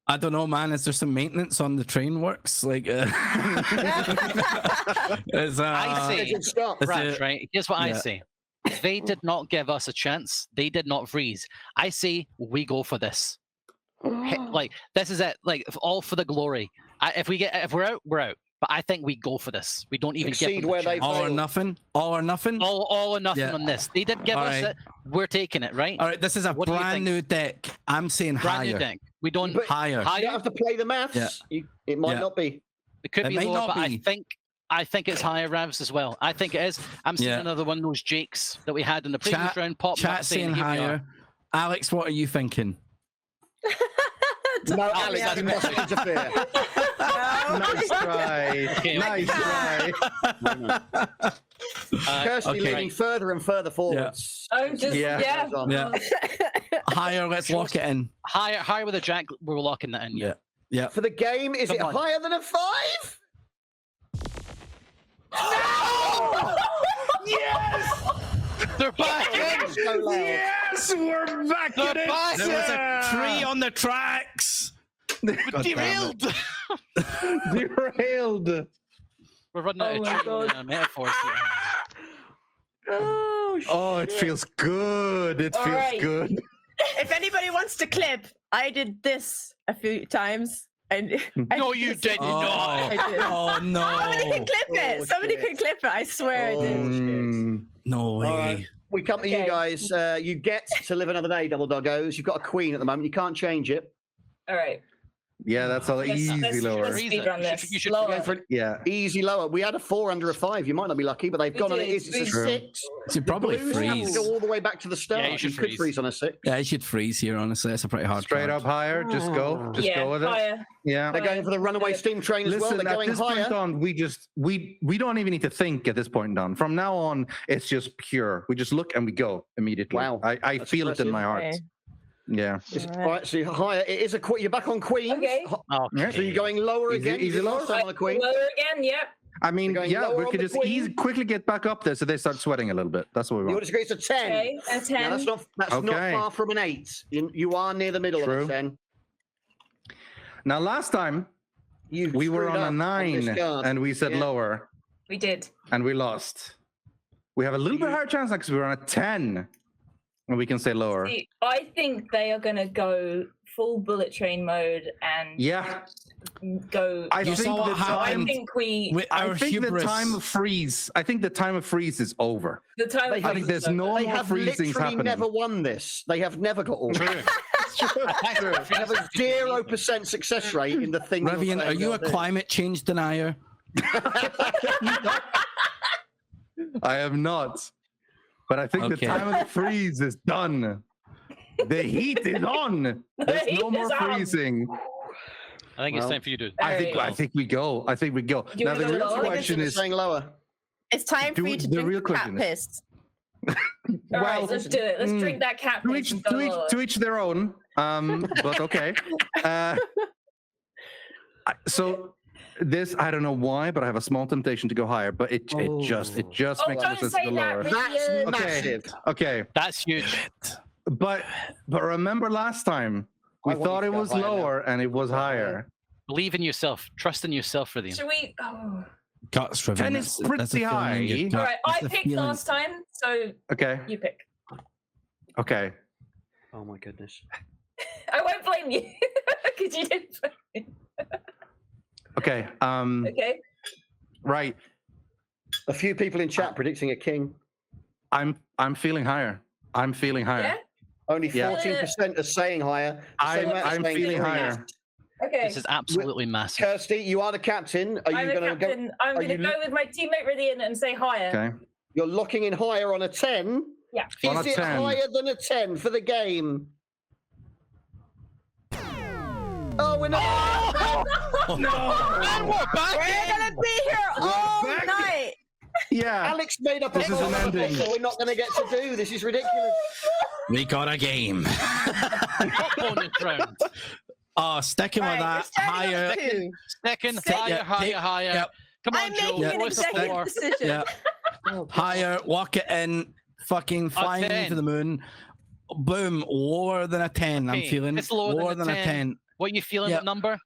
I don't know, man. Is there some maintenance on the train works? Like, is, I They see. did stop. That's Ravs, it. right? Here's what I Yeah. say. They did not give us a chance. They did not freeze. I say we go for this. Like this is it. Like all for the glory. If we're out, we're out. But I think we go for this. We don't even Succeed give them where the they chance. all or failed. nothing. All or nothing. All or nothing Yeah. on this. They did give us Alright. it. We're taking it, right? All right, this is a What do you brand think? new deck. I'm saying Brand higher. new deck. We don't But- Higher. You don't higher. have to play the maths. Yeah. It might Yeah. not be. It could It be might lower, not but be. I think it's higher Ravs as well. I think it is. I'm seeing Yeah. another one of those Jakes that we had in the previous round. Pop Chat up saying "Here we are." higher. Alex, what are you thinking? No, Alex, Alex, that's you mustn't interfere. Nice try. Okay. Nice try. Kirsty okay. leaning further and further forwards. I'm just Yeah. yeah. Yeah. Higher, let's lock it in. Higher with a Jack. We're locking that in. Yeah. Yeah. For the game, is Come it on. higher than a 5? They're back in. So loud. Yes, we're back They're back. There was a tree on the tracks. God damn it. Derailed. Derailed. We're running out Oh of my true God. metaphors here. Oh, it feels good. It All feels right. good. If anybody wants to clip, I did this a few times. And No, you did not. I did. Oh no. Somebody can clip it. Oh, Somebody shit. can clip it. I swear I did. Mm, No way. All right. We come to you Okay. guys. You get to live another day, Double Doggos. You've got a queen at the moment. You can't change it. All right. yeah, that's all Let's easy lower. Let's Freeze speed it. run You should- this. you should Lower. Going for an Yeah. easy lower. We had a 4 under a 5. You might not be lucky, but they've We gone on did. it. It's a True. 6. You probably Blues have to freeze. go all the way back to the start. Yeah, you should could freeze. freeze on a 6. Yeah, you should freeze here, honestly. That's a pretty hard Straight card. up higher. Just go. Just Yeah, go with it. higher. Yeah. They're going for the runaway steam train as well. Listen, They're at going this higher. point on, we don't even need to think at this point on. From now on, it's just pure. We just look and we go immediately. Wow, I that's feel it in impressive. my heart. Okay. Yeah. All right, so you're higher. It is a queen. You're back on queens. Okay. Okay. So you're going lower Easy- again. easy You lower. lost time on a queen. Lower again. Yep. I mean, You're going yeah, lower we on could the just queen. quickly get back up there so they start sweating a little bit. That's what we You want. want to go to 10. Okay. A 10. Now, that's not Okay. far from an 8. You are near the middle True. of a 10. Now, last time You we were screwed on a up this 9 card. and we said Yeah. lower We did. and we lost. We have a little bit higher chance now because we were on a 10 and we can say lower. See, I think they are going to go full bullet train mode and Yeah. go. I You think saw what the I happened time, think we. with our I think hubris. the time of freeze. I think the time of freeze is over. The time. They of have- I think there's no They more have freezings literally happening. never won this. They have never got all. True. They have a 0% success rate in the thing. you're Rivian, are saying you a they'll do. climate change denier? I have not. But I think Okay. the time of the freeze is done. The heat is on. There's heat no more is on. freezing. I think it's Well, time for you to. I think we go. I think we go. Do you Now wanna the go real lower? question is saying lower. It's time for Do- you to the drink real cat question is- piss. All right, well, let's do it. Let's drink that cat to piss each, and go lower. to each their own. But okay. So this I don't know why, but I have a small temptation to go higher, but it just Oh, makes more don't sense say to go that, lower. Rythian. That's Okay. massive. Okay, That's huge. but remember last time we I want thought you it to go was higher now. lower and it was higher. Believe in yourself. Trust in yourself, Rythian. Should we? Oh. Guts driven. 10 is pretty high. All right, I picked last time, so Okay. you pick. Okay. Oh my goodness. I won't blame you because you didn't. Okay. Okay. Right. A few people in chat predicting a king. I'm feeling higher. I'm feeling higher. Yeah. Only Yeah. 14% are saying higher. The same amount are I'm saying feeling three. higher. Okay. This is absolutely massive. Kirsty, you are the captain. Are I'm you the going to go? captain. I'm are going to you- go with my teammate Rythian and say higher. Okay. You're locking in higher on a 10. Yeah. On a Is it 10. higher than a 10 for the game? Oh, we're not. And we're back We're in. gonna be here all back. night. Yeah. Alex made up a This is an song ending. that we're not going to get to do. This is ridiculous. We got a game. Bonus round. Oh, sticking with Right, that. we're starting on Higher. two. Second, Take- higher, yeah, higher, take- higher. yep. Come on, I'm Joe. making an Voice the executive floor. decision. Yeah. Higher, walk it in, fucking flying 10. to the moon. Boom, lower than a 10. I'm Okay, feeling it's lower than a 10. What are you feeling? Yep. What number?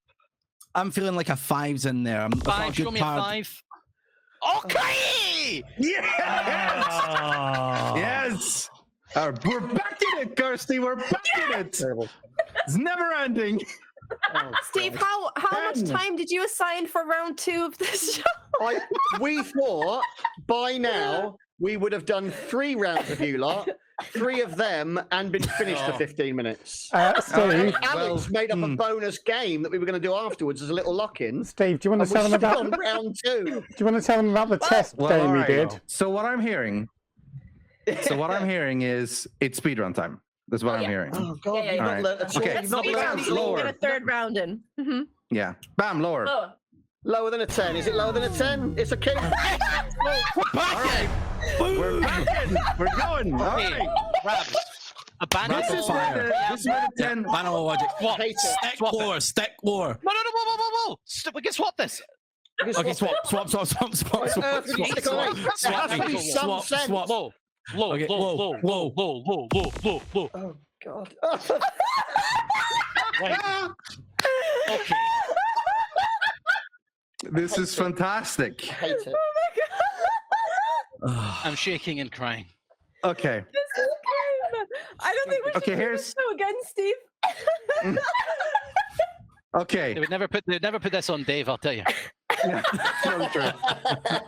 I'm feeling like a 5's in there. I've got a 5. Show good me a card. 5. Okay. Yes. Yes. We're back in it, Kirsty. We're back in it. Terrible. It's never ending. Oh, Steve, God. how much 10. time did you assign for round 2 of this show? We thought by now we would have done 3 rounds of you lot, 3 of them, and been finished for 15 minutes. Steve, Alex made up a bonus game that we were going to do afterwards as a little lock-in. Steve, do you want And to we're tell them still about? on round 2. Do you want to tell them about the test Well, game all we right. did? So what I'm hearing is it's speedrun time. That's what I'm hearing. Oh God, Yeah, yeah, you've yeah. not Alright. learnt at all. Okay. You've not Steve learnt actually at all. get a third round in. Mhm. Yeah. Bam, lower. Oh. Lower than a 10. Is it lower than a 10? It's a king. We're back in. We're going. All Okay. right. Ravs. Abandon Rapid all. fire. This is where the 10. Manual logic. Swap. Hate it. Stick Swap it. lower, stick lower. No, whoa. We can swap this. Okay, swap. What on earth would you stick on it? There has to be some sense. Low. Low. Okay, Low. Low. Oh God. Right. Okay. This is fantastic. Hate it. I'm shaking and crying. Okay. This is great. I don't think we should Okay, do here's- this show again, Steve. Okay. They'd never put this on Dave, I'll tell you. Yeah, totally true.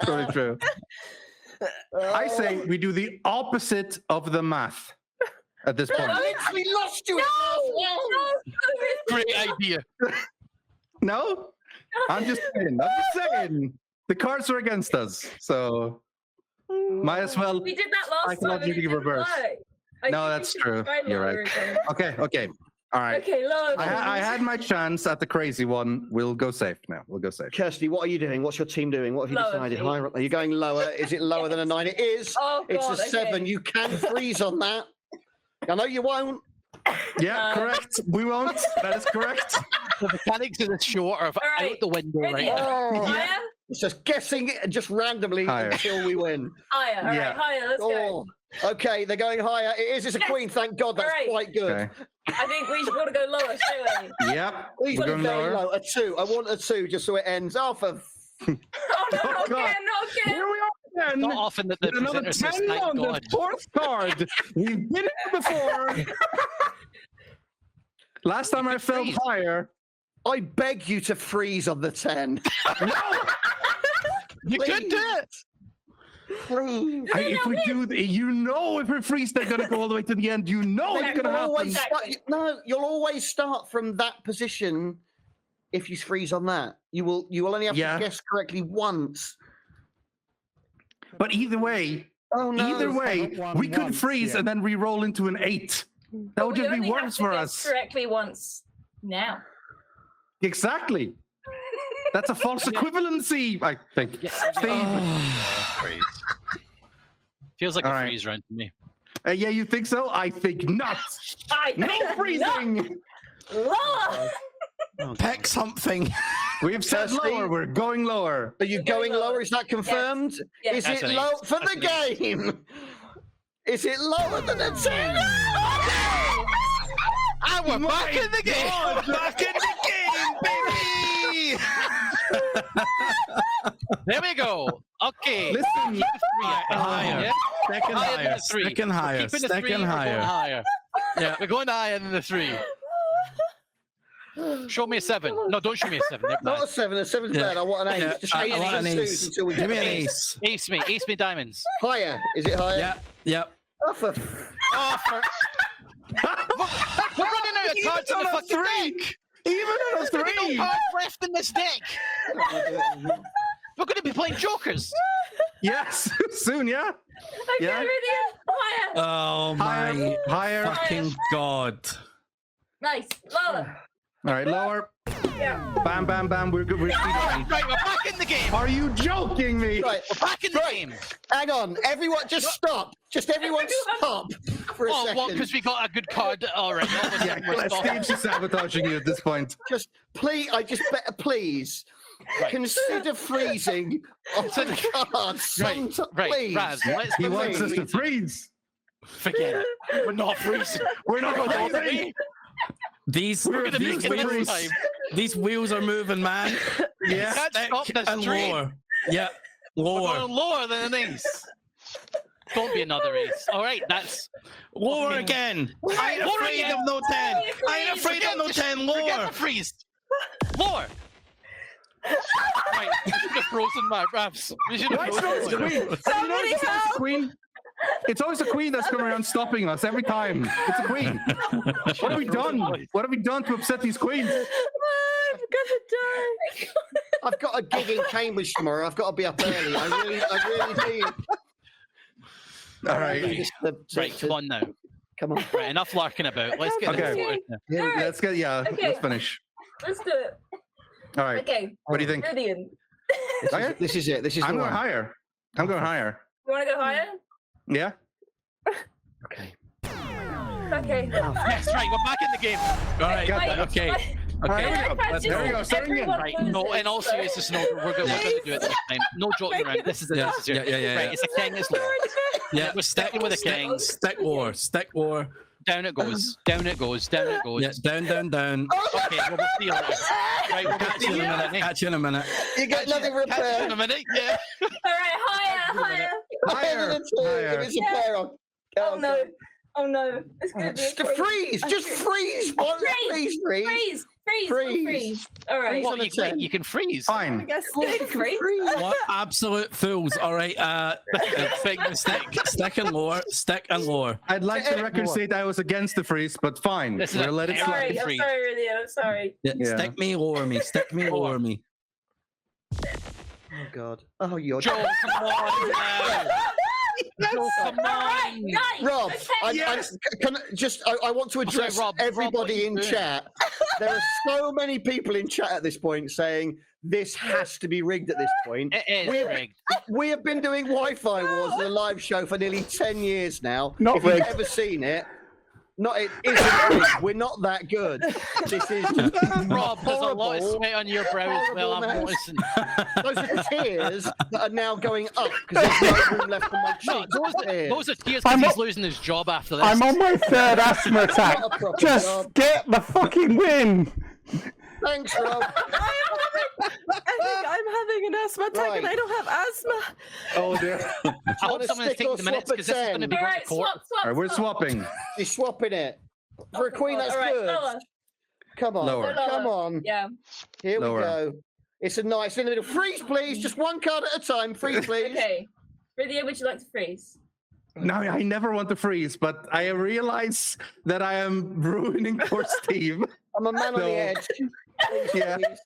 Totally true. I say we do the opposite of the math at this point. We lost you. Great idea. No? I'm just saying. The cards are against us. So might as well. We did that last time. and it Psychologically didn't reverse. work. I No, think we that's should true. try You're lower right. again. Okay. All right. Okay, lower. I had my chance at the crazy one. We'll go safe now. We'll go safe. Kirsty, what are you doing? What's your team doing? What have you Lower, decided? please. Higher? Are you going lower? Is it lower than a 9? It is. Oh, It's God, a 7. okay. You can freeze on that. I know you won't. Yeah, correct. We won't. That is correct. The mechanics of this show are All right. out the window right Ready? now. Oh, Higher? it's just guessing it just randomly Higher. until we win. Higher. All right, Yeah. higher. Let's go. Oh, okay, they're going higher. It is. It's a Yes. queen. Thank God. That's All right. quite good. Okay. I think we should want to go lower straight away. Yep. Please We're put it going very lower. low. A 2. I want a 2 just so it ends. Oh, for Oh, no, Oh, not God. again, not again. Here we are again. Not often that the With another presenter says 10 thank on God. the 4th card. We've been here before. Last time I felt freeze. higher. I beg you to freeze on the 10. No. You could do it. Please. If we do, if we freeze, they're gonna go all the way to the end. You know it's You'll gonna happen. always Exactly. start, no, you'll always start from that position if you freeze on that. You will only have Yeah. to guess correctly once. But either way, Oh no. we could once, freeze yeah. and then re-roll into an 8. That would We just be only have worse to for guess us. correctly once. Now. Exactly. That's a false equivalency, I think. Freeze. Feels like All a right. freeze round to me. Yeah, you think so? I think not. I No think freezing. not. Lower. Pick something. We've said Kirsty? lower. We're going lower. Are you We're going going lower? lower. Is that confirmed? Yes. Is That's it an low eight. for That's the an game? Is it lower than a 10? And we're back in the game. Back in the game, baby. There we go. Okay. Listen, Higher. Yeah? Second Higher than higher. the 3. Second We're higher. keeping the 3, Second we're going higher. higher. Yeah. We're going higher than the 3. Show me a 7. No, don't show me a 7. They're Not a bad. 7. A 7's bad. I want an 8. Yeah, Just I ace want an and ace. twos until we Give get me an an ace. Ace me diamonds. Higher. Is it higher? Yeah. Yep. Oh, for... Oh, we're running out of cards in the fucking deck. Even on a There's gonna be 3. no cards left in this deck. We're going to be playing jokers. Yes, soon, yeah. Okay, Yeah. Rythian, higher. Oh my Higher. fucking god. Nice. Lower. All right, lower. Yeah. Bam, bam, bam. We're good. We're speedrunning. Right, we're back in the game. Are you joking me? Right. We're back in the game. Hang on. Everyone, just stop. Just everyone stop for a Oh, second. what? Because we got a good card. All right. Yeah, Steve's just sabotaging you at this point. Just please, please consider freezing on the cards. Right, Please. Ravs, let's He go wants us to freeze. freeze. Forget it. We're not freezing. We're not We're going not to freezing. These We're gonna these make it wheels, this time. these wheels are moving, man. Yeah. Can't stop Stick this and train. lower. Yeah, We're lower. going lower than an ace. Don't be another ace. All right, that's Lower again. I ain't Lower afraid again. of no 10. I ain't afraid of no 10. Forget Lower. the freeze. Lower. Right, we should have frozen my Ravs. We should Why have is it always the frozen. queen? Have you noticed it's always the queen? It's always the queen that's coming around stopping us every time. It's a queen. What have we done? What have we done to upset these queens? I'm gonna die. I've got a gig in Cambridge tomorrow. I've got to be up early. I really do. All right. Just Right, come on now. Come on. Right, enough larking about. Let's get Okay. this sorted now. Yeah, Alright. let's get. Yeah, Okay. let's finish. Let's do it. All right. Okay. What do you think? Rythian. Okay. This is it. This is I'm the going one. higher. I'm going higher. You want to go higher? Yeah. Okay. Okay. Yes, right, we're back in the game. All right. Got that. Okay. Alright, Okay. there we go. Let's There we go. Starting again. Right, no, in all seriousness, no, we're going to do it this time. No joking around. This is it. Yeah, This is it. yeah. Right, it's a king. It's lower. Yeah, We're sticking with a king. Stick lower. Stick lower. Down it goes. Down it goes. Down it goes. Yeah, down, down, down. Okay, well, we'll see you later. Right, we'll Catch see you you in a later. minute. Catch you in a minute. You get nothing for a Catch you in pair. a minute. Yeah. All right, higher. Higher. Higher. Give us a pair on. Oh no. Oh no. It's gonna be Just a freeze. Just freeze. One. Please freeze. Freeze. Freeze. Freeze. Freeze. All right. What, you can freeze. Fine. guess Freeze. What absolute fools. All right. Big mistake. Stick and lower. Stick and lower. I'd like the record state I was against the freeze, but fine. This is We'll a let it terrible slide. Sorry. I'm freeze. sorry, Rythian. I'm sorry. Yeah, Yeah. Stick me, lower me. Stick me, lower me. Oh God. Oh, you're. Joe, come on now. Joe, come All right. on. Nice. Rob, Okay. I want to address Rob, everybody what are you in doing? chat. There are so many people in chat at this point saying this has to be rigged at this point. It is We're- rigged. We have been doing Wi-Fi Wars, the live show, for nearly 10 years now. Not if you've rigged. ever seen it, it isn't rigged. We're not that good. This is just Rob, there's a lot of horrible. sweat on your brow as well. I'm horrible noticing. Those are tears that are now going up because there's no room left on my No, cheeks. those are tears I'm because he's not- losing his job after this. I'm on my third asthma attack. Not a proper Just job. get the fucking win. Thanks, Rob. I think I'm having an asthma attack and I don't have asthma. Oh dear. I hope Wanna someone stick take or the minutes swap because this is at going to 10? be All going right. to court. Swap. All right, we're swapping. You're swapping it. For a queen, that's All right. good. Lower. Come on. Lower. Come on. Yeah. Here Lower. we go. It's a nice in the middle. Freeze, please. Just one card at a time. Freeze, please. Okay. Rythian, would you like to freeze? No, I never want to freeze, but I realize that I am ruining poor Steve. I'm a man on No. the edge. Please, Yeah. please.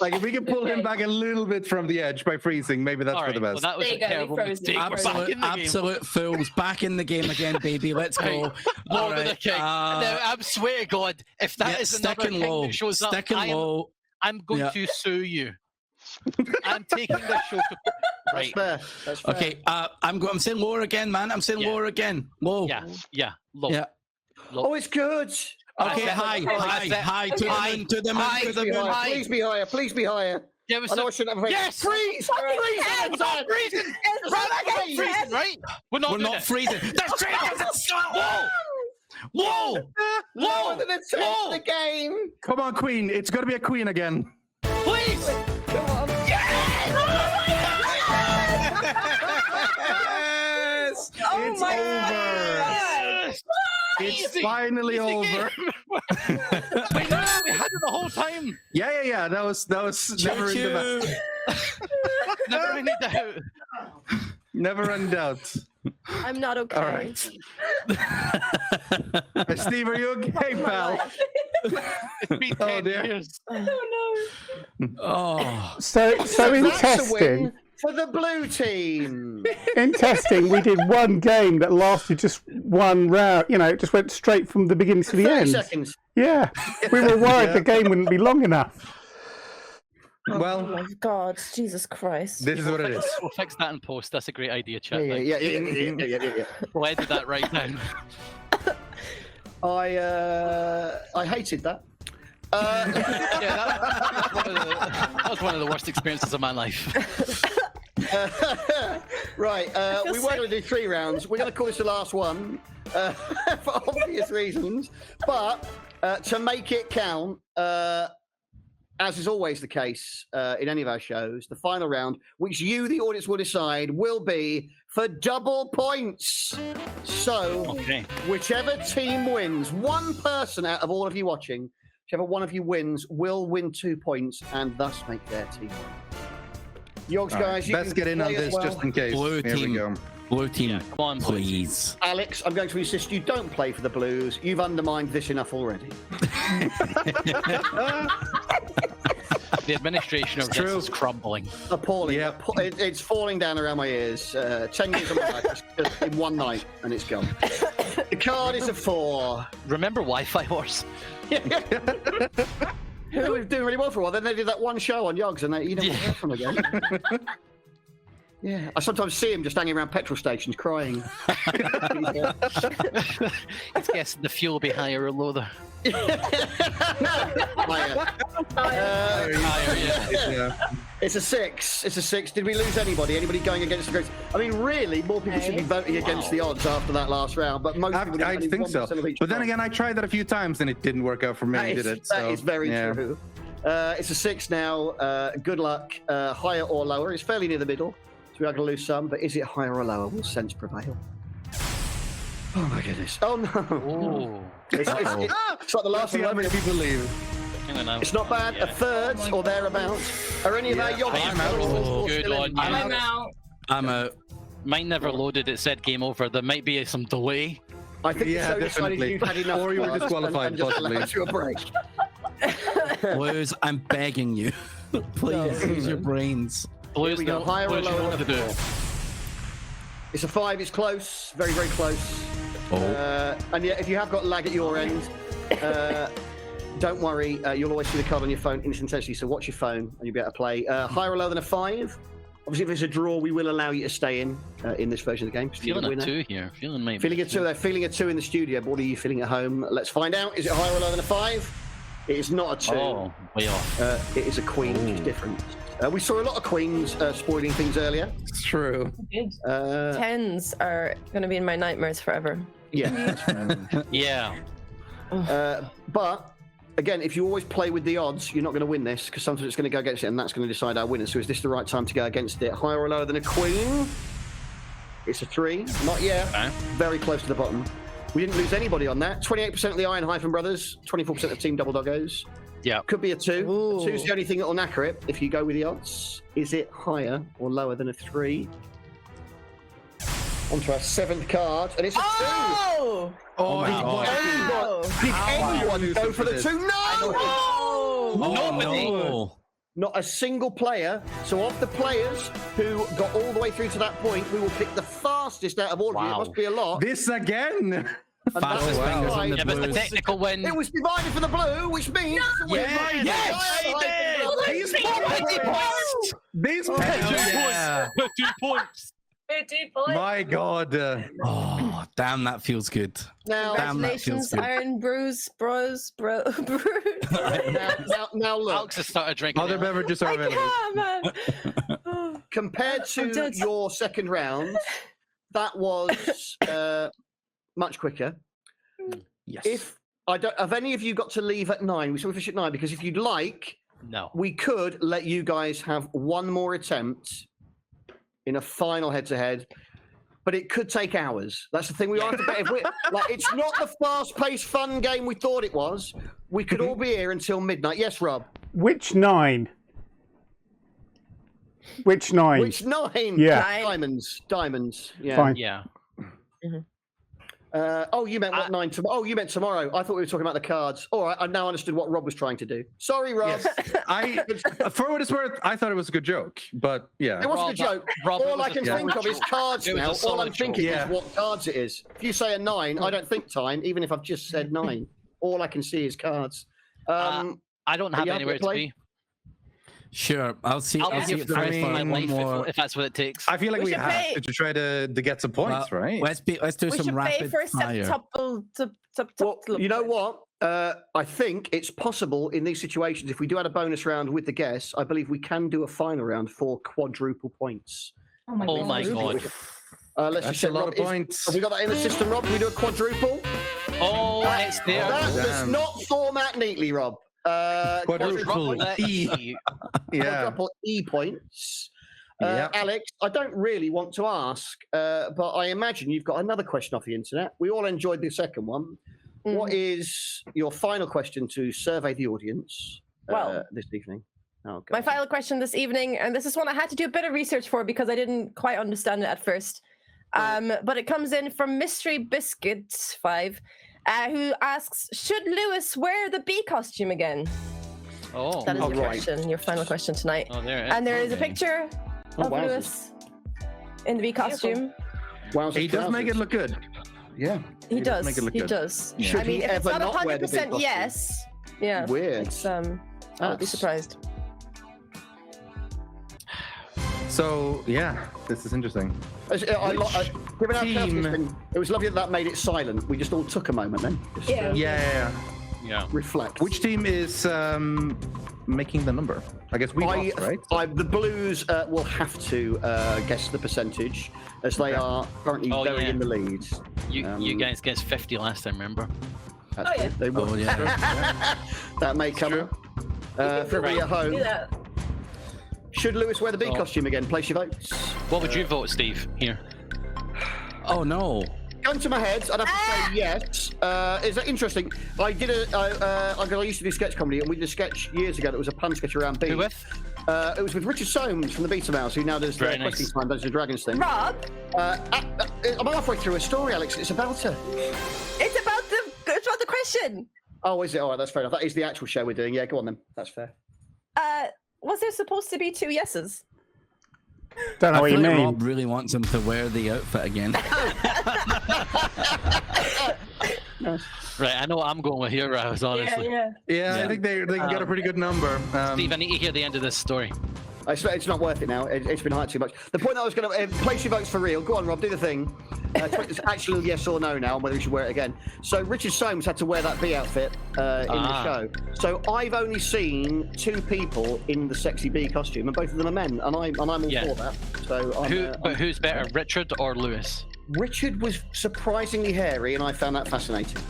Like if we can pull him Okay. back a little bit from the edge by freezing, maybe that's All for right, the well, best. that was There a you go, we terrible froze it. mistake. We're back Absolute, in the game. absolute fools. Back in the game again, baby. Let's go. Right. All Lord of the right. king. Now, I swear to God, if that Yeah, is stick another and king low. that shows up, Stick and low. I'm going Yeah. to sue you. I'm taking this show to That's right. fair. That's fair. Okay, I'm saying lower again, man. I'm saying Yeah. lower again. Low. Yeah, low. Yeah. Oh, it's good. Okay, That's high, it. high, That's it. high. To the High. moon, to the moon, High. to the Be moon. higher. Please be higher. Please be higher. Give us I know I a... shouldn't have. Yes! Freeze! All right. Freeze! We're not freezing! We're not freezing, right? We're not We're doing not it. freezing. There's traitors! Whoa! Whoa! Lower than a 10 Whoa! in the game. Come on, queen. It's got to be a queen again. Please! Yes! It's finally over. Wait, no, we had it the whole time. Yeah. That was never in doubt. Never any doubt. Never in doubt. I'm not okay. All right. Steve, are you okay, pal? It's been 10 dear. years. Oh, So in That's a win testing, for the blue team. we did one game that lasted just one round. You know, it just went straight from the beginning to the 30 end. seconds. Yeah, we were worried the game wouldn't be long enough. Oh Well, my God, Jesus Christ. this is what it is. We'll fix that in post. That's a great idea, chat. Yeah. We'll edit that right down. I hated that. Yeah, that was one of the worst experiences of my life. Right, we were going to do 3 rounds. We're going to call this the last one for obvious reasons. But to make it count, as is always the case in any of our shows, the final round, which you, the audience, will decide, will be for double points. So, Okay. whichever team wins, one person out of all of you watching, whichever one of you wins, will win 2 points and thus make their team. Yogs, All right, guys, you best can get in on play as this well. just in case. Blue Here team. we go. blue team, Come on, please. Alex, I'm going to insist you don't play for the Blues. You've undermined this enough already. The administration of It's this true. is crumbling. Appalling. Yep. It's falling down around my ears. 10 years of my life just in one night, and it's gone. The card is a 4. Remember Wi-Fi Wars? They were doing really well for a while. Then they did that one show on Yogs, and you never heard from them again. Yeah, I sometimes see him just hanging around petrol stations crying. It's guessing the fuel will be higher or lower. Higher. Yeah. It's a 6. It's a 6. Did we lose anybody? Anybody going against the groups? I mean, really, more people should be voting against the odds after that last round. But most people I only think so. 1% of each But then vote. again, I tried that a few times and it didn't work out for me, That did it? That is very yeah. true. It's a 6 now. Good luck. Higher or lower. It's fairly near the middle. So we are going to lose some. But is it higher or lower? Will sense prevail? Oh my goodness. Oh no. Oh. It's like the last Let's see how one. many people leave. Hang on now. It's not bad. Yeah. A third or thereabouts. Are any of our young I'm out. Good on you. I'm out. I'm out. Mine never loaded. It said game over. There might be some delay. I think Yeah, so decided definitely. you've had enough. Or you were cards disqualified, and just possibly. allowed you a break. Blues, I'm begging you. Please use your brains. Blues we go. know- Higher or Blues know lower what to than do. It's a 5. It's close. Very, very close. Oh. And yet, if you have got lag at your end, don't worry. You'll always see the card on your phone instantaneously. So watch your phone, and you'll be able to play. Higher or lower than a 5. Obviously, if it's a draw, we will allow you to stay in this version of the game. Feeling a 2 here. Feeling maybe. Feeling a 2. They're feeling a 2 in the studio. But what are you feeling at home? Let's find out. Is it higher or lower than a 5? It is not a 2. Oh, way off. It is a queen, which is different. We saw a lot of queens spoiling things earlier. It's true. Good. 10s are going to be in my nightmares forever. Yeah. Yeah. But again, if you always play with the odds, you're not going to win this because sometimes it's going to go against it, and that's going to decide our winner. So is this the right time to go against it? Higher or lower than a queen? It's a 3. Not yet. Okay. Very close to the bottom. We didn't lose anybody on that. 28% of the Iron Brothers, 24% of Team Double Doggos. Yeah. Could be a 2. Ooh. 2's the only thing that will knacker it if you go with the odds. Is it higher or lower than a 3? On to our 7th card, and it's a 2. Oh! Oh, my my God. God. Did How anyone are you go losing for the this? 2? No! Oh! Nobody. no. Not a single player. So of the players who got all the way through to that point, we will pick the fastest out of all of you. It Wow. must be a lot. This again. And Fastest that's fingers on why the Yeah, but it's a Blues. technical win. it was divided for the blue, which means These points. These points. Yeah. 2 points. 2 points. My God. Oh, damn, that feels good. Now, Damn, that feels Congratulations, good. Iron Bruce, Bruce. now look. Alex has started drinking. Other it. beverages are available. Yeah, man. Compared I'm to dead. your second round, that was much quicker. Yes. If I don't, have any of you got to leave at 9? We saw we finish at 9 because if you'd like, No. we could let you guys have one more attempt in a final head-to-head. but it could take hours. That's the thing. We have to bet. If we, like, it's not the fast-paced, fun game we thought it was. We could all be here until midnight. Yes, Rob. Which 9? Which 9? Which 9? Yeah. Diamonds. Yeah. Fine. Yeah. You meant what 9 tomorrow? Oh, you meant tomorrow. I thought we were talking about the cards. All right, I now understood what Rob was trying to do. Sorry, Rob. Yes. For what it's worth, I thought it was a good joke, but yeah. It wasn't a joke. All I can think of is cards It was now. a All solid I'm thinking joke. is what cards it is. If you say a 9, I don't think time, even if I've just said 9. All I can see is cards. I don't have you happy anywhere to to play? be. Sure, I'll see. I'll I'll be see here if for the there's rest of my one life more. if that's what it takes. I feel like We we should have play- to try to get some points, right? Let's do We some should pay rapid for fire. Well, you know what? I think it's possible in these situations, if we do add a bonus round with the guests, I believe we can do a final round for quadruple points. Oh my Oh god. my god. Let's That's just check, a lot Rob, of points. have we got that in the system, Rob? Can we do a quadruple? Oh, it's there. That does damn. not format neatly, Rob. Quadruple E. Yeah. Quadruple E points. Yep. Alex, I don't really want to ask, but I imagine you've got another question off the internet. We all enjoyed the second one. What is your final question to survey the audience Well, this evening? Oh, My God. final question this evening, and this is one I had to do a bit of research for because I didn't quite understand it at first. But it comes in from Mystery Biscuit 5, who asks, should Lewis wear the bee costume again? Oh, That is your right. question, your final question tonight. oh, there it is. And there is a Okay. picture Oh, of wowzers. Lewis in the bee costume. Wowzers, He does make it trousers. look good. Yeah. He does. make it look He good. does. Yeah. Should I mean, he if it's ever not not wear the big 100% costume? yes, yeah, Weird. it's I would be That's- surprised. So yeah, this is interesting. Given our team- careful thing, it was lovely that made it silent. We just all took a moment then. Just, Yeah. Yeah. Yeah. reflect. Which team is making the number? I guess we lost, right? The Blues will have to guess the percentage, as they Okay. are currently Oh, very yeah. in the lead. You guys guessed 50 last time, remember? That's Oh, yeah. good. They will. Oh yeah. That may come True. up. For everybody at Do home, that. should Lewis wear the bee Oh. costume again? Place your votes. What would you vote, Steve? Here. Oh no. Gun to my head, I'd have to say yes. Is that interesting? I used to do sketch comedy, and we did a sketch years ago that was a pun sketch around bees. Who with? It was with Richard Soames from the Beta Mouse, who now does the Very nice. Questing Time, Dungeons and Dragons thing. Rob, I'm halfway through a story, Alex. It's about her. it's about the question. Oh, is it? All right, that's fair enough. That is the actual show we're doing. Yeah, go on then. That's fair. Was there supposed to be 2 yeses? Don't know I what you feel like mean. Rob really wants him to wear the outfit again. Right, I know what I'm going with here, Ravs, honestly. Yeah. Yeah, I think they can get a pretty good number. Steve, I need to hear the end of this story. It's not worth it now. It's been hyped too much. The point I was going to place your votes for real. Go on, Rob, do the thing. It's actually yes or no now on whether we should wear it again. So Richard Soames had to wear that bee outfit in the show. So I've only seen 2 people in the sexy bee costume, and both of them are men, and I'm all Yeah. for that. So Who's better, Richard or Lewis? Richard was surprisingly hairy, and I found that fascinating.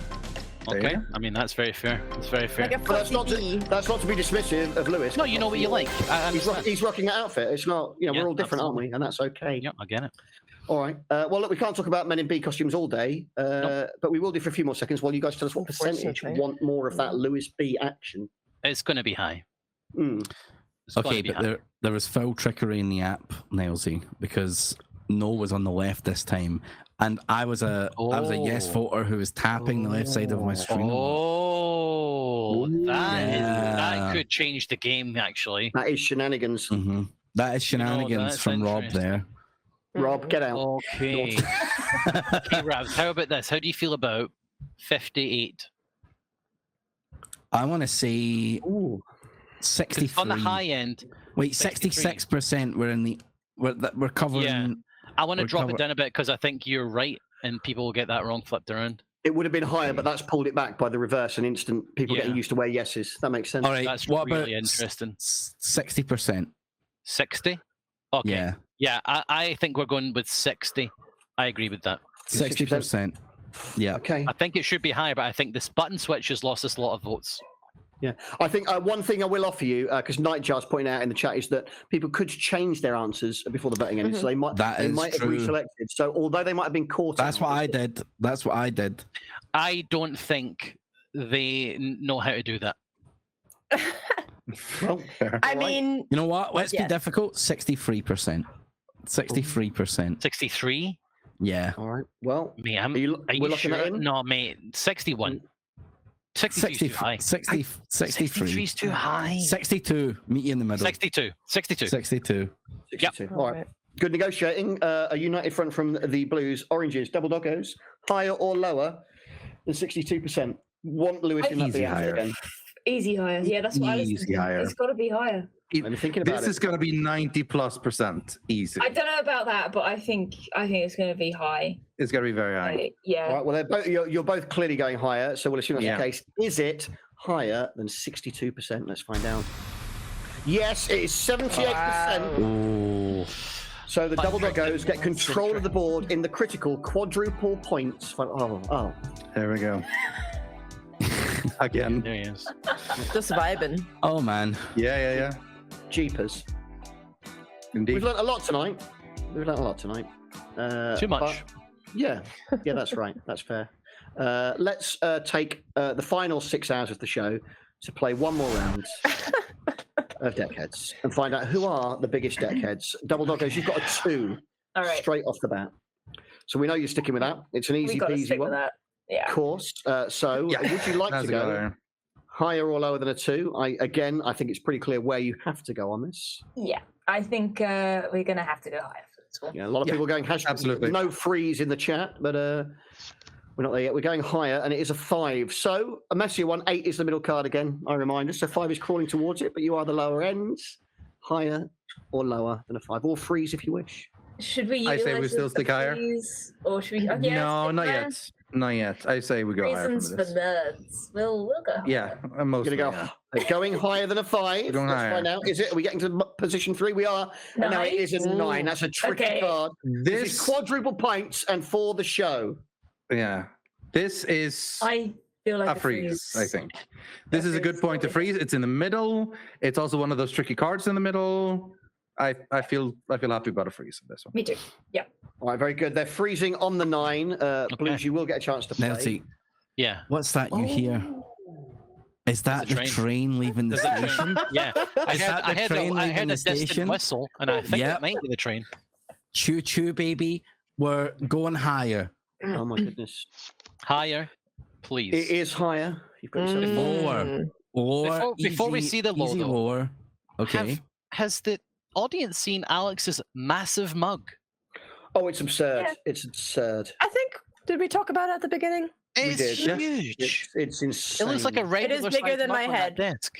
There Okay, you go. I mean that's very fair. That's very fair. Like a But fuzzy bee. that's not to be dismissive of Lewis. No, you know what you like. I understand. He's rocking that outfit. It's not, Yeah, we're all different, absolutely. aren't we? And that's okay. Yeah, I get it. All right. Well, look, we can't talk about men in bee costumes all day, but we will do for a few more seconds while you guys tell us what percentage Unfortunately. want more of that Lewis bee action. It's going to be high. Mm. It's gonna Okay, be but high. there was foul trickery in the app, Nilesy, because no was on the left this time, and I was a yes voter who was tapping the left side of my screen. Oh, that Yeah. could change the game actually. That is shenanigans. Mm-hmm. That is shenanigans that's from Rob interesting. there. Rob, get out. Okay. Okay, Ravs, how about this? How do you feel about 58? I want to say Ooh. 63. On the high end, Wait, 63. 66%. We're covering. Yeah. I want to We're drop cover- it down a bit because I think you're right and people will get that wrong flipped around. It would have been higher, but that's pulled it back by the reverse and instant people Yeah. getting used to wear yeses. That makes sense. All right. That's what really about interesting. 60%? 60? Okay. Yeah, Yeah, I think we're going with 60. I agree with that. 60%. Yeah. Okay. I think it should be higher, but I think this button switch has lost us a lot of votes. Yeah, I think one thing I will offer you, because Nightjar's pointing out in the chat, is that people could change their answers before the voting ended, so they might That is have true. reselected. So although they might have been caught, That's what I did. That's what I did. I don't think they know how to do that. Well, I mean, You know what? Let's be Yes. difficult. 63%. 63%. 63? Yeah. all right. Well, Mate, are you we're looking sure? at in? No, mate. 61. 63 is too high. 63. 63 is too high. 62. Meet you in the middle. 62. 62. 62. 62. All right. Good negotiating. A united front from the Blues. Oranges, double doggos, higher or lower than 62%. Want Lewis in that Easy the answer higher. again? Easy higher. Yeah, that's what I was Easy thinking. higher. It's got to be higher. I'm thinking about This it. is going to be 90+% easy. I don't know about that, but I think it's going to be high. It's going to be very high. Like, yeah. All right. Well, they're both, you're both clearly going higher, so we'll assume that's Yeah. the case. Is it higher than 62%? Let's find out. Yes, it is 78%. Oh. So the double Fine. doggos get control of the board in the critical quadruple points. Oh. There we go. Again. There he is. just vibing. Oh, man. Yeah. Jeepers. Indeed. We've learned a lot tonight. Too much. but- yeah, that's right. That's fair. Let's take the final 6 hours of the show to play one more round of Deckheads and find out who are the biggest Deckheads. Double doggos, you've got a 2 All right. straight off the bat. So we know you're sticking with that. It's an We easy got to peasy stick one. with that. Yeah. Of course. So Yeah. would you like That's to a good go idea. higher or lower than a 2? I think it's pretty clear where you have to go on this. Yeah. I think we're going to have to go higher for this one. Yeah, a lot of Yeah, people going hashtag absolutely. no freeze in the chat, but we're not there yet. We're going higher, and it is a 5. So a messier one. 8 is the middle card again. I remind us. So 5 is crawling towards it, but you are the lower ends, higher or lower than a 5, or freeze if you wish. Should we? I say we utilize still the stick higher. freeze, or should we? Okay, No, let's not stick yet. Not yet. I say we go higher Reasons from for this. nerds. We'll go. Higher. Yeah, We're mostly. going to go going higher than a 5. We're going Let's higher. find out. Is it? Are we getting to position 3? We are. And now it is a 9. That's a tricky Okay. card. This is This, quadruple points and for the show. yeah, this is I feel like a freeze. I think this is a good point to freeze. It's in the middle. It's also one of those tricky cards in the middle. I feel happy about a freeze in this one. Me too. Yeah. All right, very good. They're freezing on the 9. Blues, you will get a chance to play. Nilesy, Yeah. what's that you hear? Is that There's a the train. train leaving the There's a station? train. Yeah. I Is heard, that I the heard, train I leaving heard the a distant station? whistle, and I think Yep. it might be the train. Choo choo, baby. We're going higher. Oh my goodness. Higher, please. It is higher. You've got yourself Lower. Lower. Before we easy- see the easy logo, lower. Okay. Has the audience seen Alex's massive mug? Oh, it's absurd. Yeah. It's absurd. I think, did we talk about it at the beginning? It's did, yeah. huge. It's It insane. looks like a regular bigger size than mug my on that head. desk.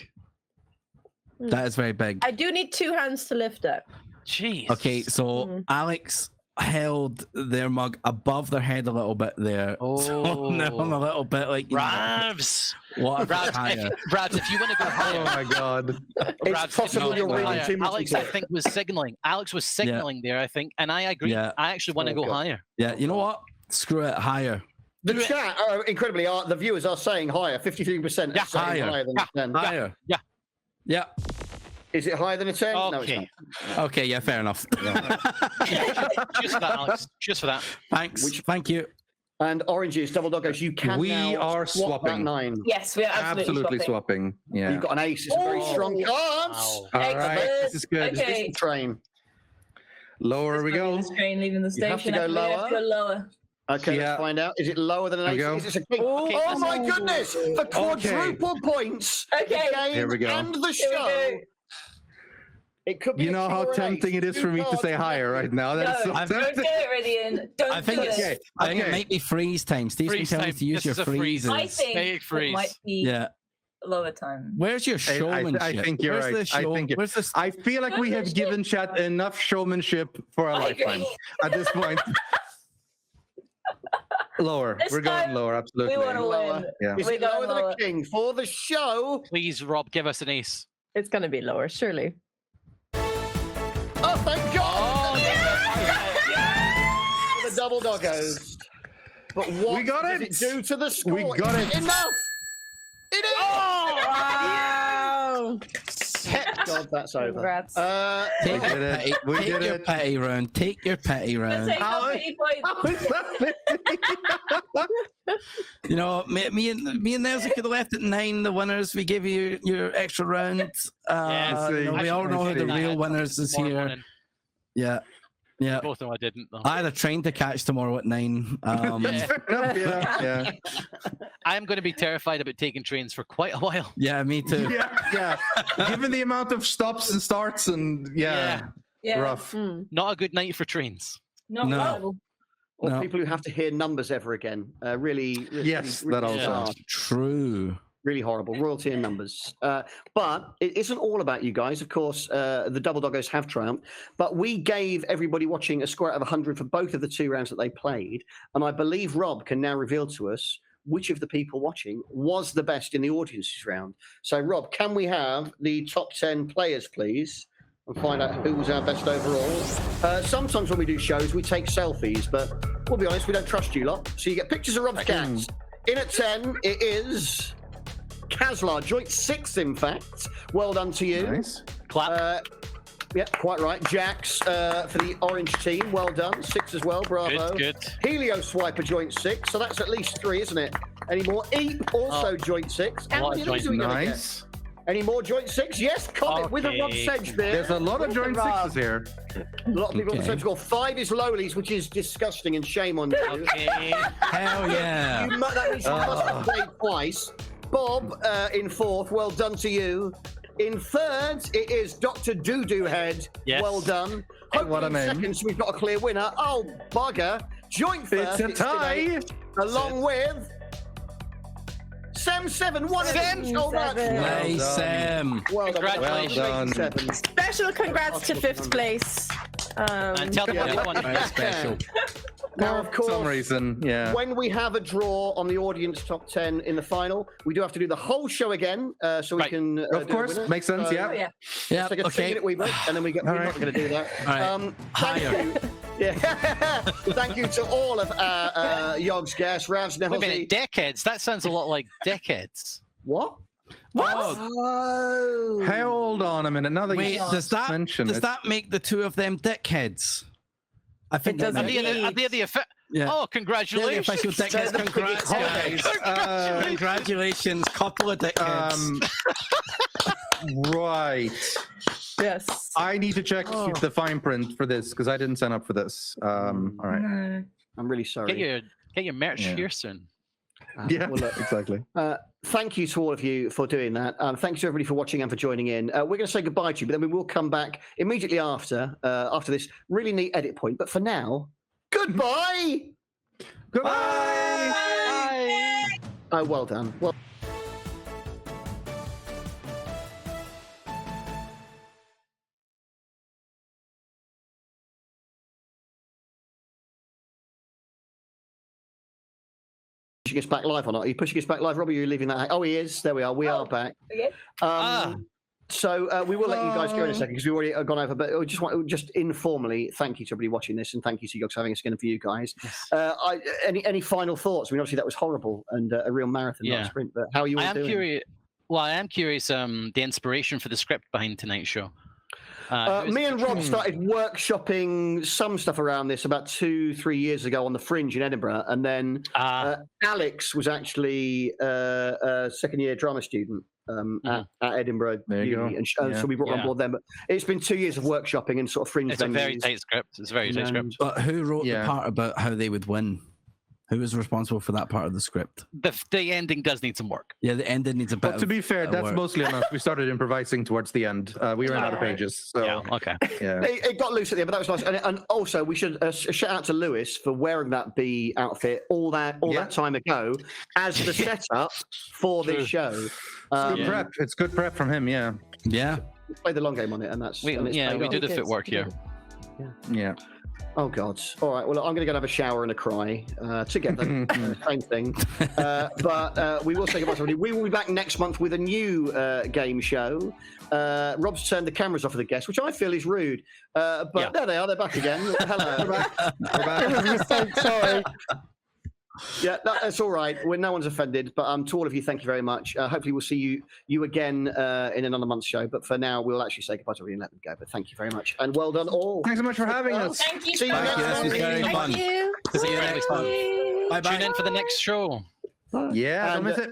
That is very big. I do need 2 hands to lift it. Jeez. Okay, so Mhm. Alex held their mug above their head a little bit there. So now I'm a little bit like, you know, Ravs. what if it's Ravs, higher? If you want to go Oh higher, my god. Ravs, if you possible wanna you're go reading higher, too much Alex, into I it. think, was signaling. Alex was signaling there, I think, and I agree. Yeah. I actually want to Oh, go God. higher. Yeah, you know what? Screw it, higher. The chat, incredibly, the viewers are saying higher. 53% Yeah, are saying higher. higher than a 10. Higher. Yeah. Yeah. Is it higher than a 10? No, it's Okay. not. Okay, yeah, fair enough. Cheers for that, Alex. Cheers for that. Thanks. Thank you. And oranges, double doggos, you can We now are swap that swapping. 9. Yes, we are Absolutely swapping. Yeah. You've got an ace. It's a very Oh. strong card. Wow. All right. This is good. Okay. Train. Lower we go. Train leaving the You have to station. go I think we have to go lower. Okay, Yeah. let's find out. Is it lower than an There we ace? go. Is this a king? Okay. Oh my goodness! For quadruple points, Okay. the game Here we go. and the Here we show. go. It could be. You a know king how or an tempting ace. it is for me to Two say cards. higher right now. That's No, so don't do tempting. it, Rythian. Don't I think do it's. it. I think Okay. it might be freeze time. Steve's been Freeze telling me time. to use This your is a freeze. freezes. I think Big it freeze. might be Yeah. lower time. Where's your I showmanship? think you're Where's right. The I show? think Where's the? I feel like we have given chat enough showmanship for a I lifetime agree. at this point. Lower. This We're going time, lower. Absolutely. We want to Lower. win. Yeah. Is We're it lower going than a lower. king for the show? Please, Rob, give us an ace. It's going to be lower, surely. Oh, thank God! For the double doggos. But what We got does it. it do to the score? We got Is it. Enough. It is. go. God, that's over. Congrats. Take We did it. We Take did your it. petty round. Take your petty round. Take off 80 points. How is that? You know, me and Nilesy could have left at 9. The winners, we give you your extra round. Yeah, You know, we all know who the I real winners is Tomorrow here. morning. Yeah, yeah. Both of them I didn't, though. I had a train to catch tomorrow at 9. That's fair enough, yeah. I'm going to be terrified about taking trains for quite a while. Yeah, me too. Yeah. Given the amount of stops and starts and Yeah. Yeah. rough. Not a good night for trains. No. No. No. Or No. people who have to hear numbers ever again. Really, Yes, really that also. hard. True. Really horrible. Royalty and numbers. But it isn't all about you guys. Of course, the Double Doggos have triumphed. But we gave everybody watching a score out of 100 for both of the 2 rounds that they played. And I believe Rob can now reveal to us which of the people watching was the best in the audience's round. So, Rob, can we have the top 10 players, please? And find out who was our best overall. Sometimes when we do shows, we take selfies. But we'll be honest, we don't trust you lot. So you get pictures of Rob's cats. In at 10, it is... Kazlar, joint 6, in fact. Well done to you. Nice. Clap. Yeah, quite right. Jax for the orange team. Well done. 6 as well. Bravo. Good. Helio Swiper, joint 6. So that's at least 3, isn't it? Any more? Eep, also joint 6. How What many a of these are we joint- going to get? Nice. Any more joint 6? Yes, Comet with a Rob Okay. Sedge there. There's a lot of With joint the Rob. sixes here. A lot of people on the Okay. same score. 5 is Lowlies, which is disgusting and shame on you. Okay. Hell yeah. That means you must have played twice. Bob in 4th, well done to you. In 3rd, it is Dr. Doo-Doo Head. Yes. Well done. What Hopefully a in name. 2nd, so we've got a clear winner. Oh, bugger. Joint 1st. It's a tie. Along with Sam7. One of them. So much. Sam7. Nice, done. Sam. Well done. Congratulations. Well done. 7. Special congrats to 5th place. And tell me what you won. Very special. Now, of For some course, reason, yeah. when we have a draw on the audience top 10 in the final, we do have to do the whole show again, so we Right. can. Of do a course, winner. makes sense, Oh, yeah. yeah. Yeah, Let's take a okay. 2-minute wee break, and then we're right. not going to do that. All right. Thank Higher. you. Yeah. Thank you to all of Yog's guests, Ravs, Wait a minute, Nilesy. decades? That sounds a lot like decades. What? Oh, Hold on a minute. Now that wait, you does mention that it. make the 2 of them dickheads? I think It does that Are makes- they, are they the Yeah. Oh, They're the congratulations. official dickheads. Congrats, guys. Congratulations. Couple of dickheads. Right. Yes. I need to check the fine print for this because I didn't sign up for this. All right. No. I'm really sorry. Get your merch Yeah. here soon. Yeah, Well, look, exactly. thank you to all of you for doing that. Thank you to everybody for watching and for joining in. We're going to say goodbye to you, but then we will come back immediately after this really neat edit point. But for now, goodbye. Goodbye. Oh, well done. Well. Pushing us back live or not? Are you pushing us back live, Robbie? Are you leaving that? Oh, he is. There we are. We are back. Okay. So we will let you guys go in a second because we've already gone over. But I just informally thank you to everybody watching this, and thank you to Yogs for having us again for you guys. Any final thoughts? I mean, obviously that was horrible and a real marathon, not a sprint. But how are you all doing? Curious. Well, I am curious. The inspiration for the script behind tonight's show. Me and Rob started workshopping some stuff around this about 2-3 years ago on the Fringe in Edinburgh, and then Alex was actually a second-year drama student at Edinburgh Uni, and so we brought her on board then. But it's been 2 years of workshopping and sort of Fringe. It's a very tight script. It's a very tight script. But who wrote the part about how they would win? Who was responsible for that part of the script? The ending does need some work. Yeah, the ending needs a bit. But to be fair, that's work. mostly on us. We started improvising towards the end. We ran out of pages. So Yeah. Okay. yeah. It got loose at the end, but that was nice. And also, we should shout out to Lewis for wearing that bee outfit all that time ago as the setup for this show. Good prep. It's good prep from him. Yeah. Yeah. We played the long game on it, and that's We and it's paid we off. do the footwork here. Yeah. Oh God! All right. Well, I'm going to go and have a shower and a cry together. Same thing. But we will say goodbye to everybody. We will be back next month with a new game show. Rob's turned the cameras off of the guests, which I feel is rude. But there they are. They're back again. Hello. We're back. It was a mistake, sorry. Yeah, that's all right. No one's offended. But to all of you, thank you very much. Hopefully, we'll see you again in another month's show. But for now, we'll actually say goodbye to you and let them go. But thank you very much, and well done all. Thanks so much for having us. Thank you. See you so next much. time. Very fun. Thank you. See you next time. Bye bye. Tune in for the next show. Yeah, don't And, miss it.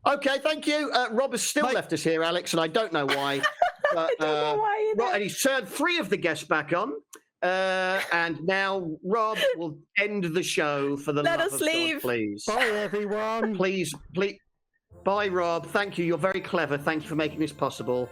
Okay, thank you. Rob has still left us here, Alex, and I don't know why. But, I don't know why either. and he's turned 3 of the guests back on. And now Rob will end the show for the Let love us of God, leave. please. Bye, everyone. Please. Bye, Rob. Thank you. You're very clever. Thank you for making this possible.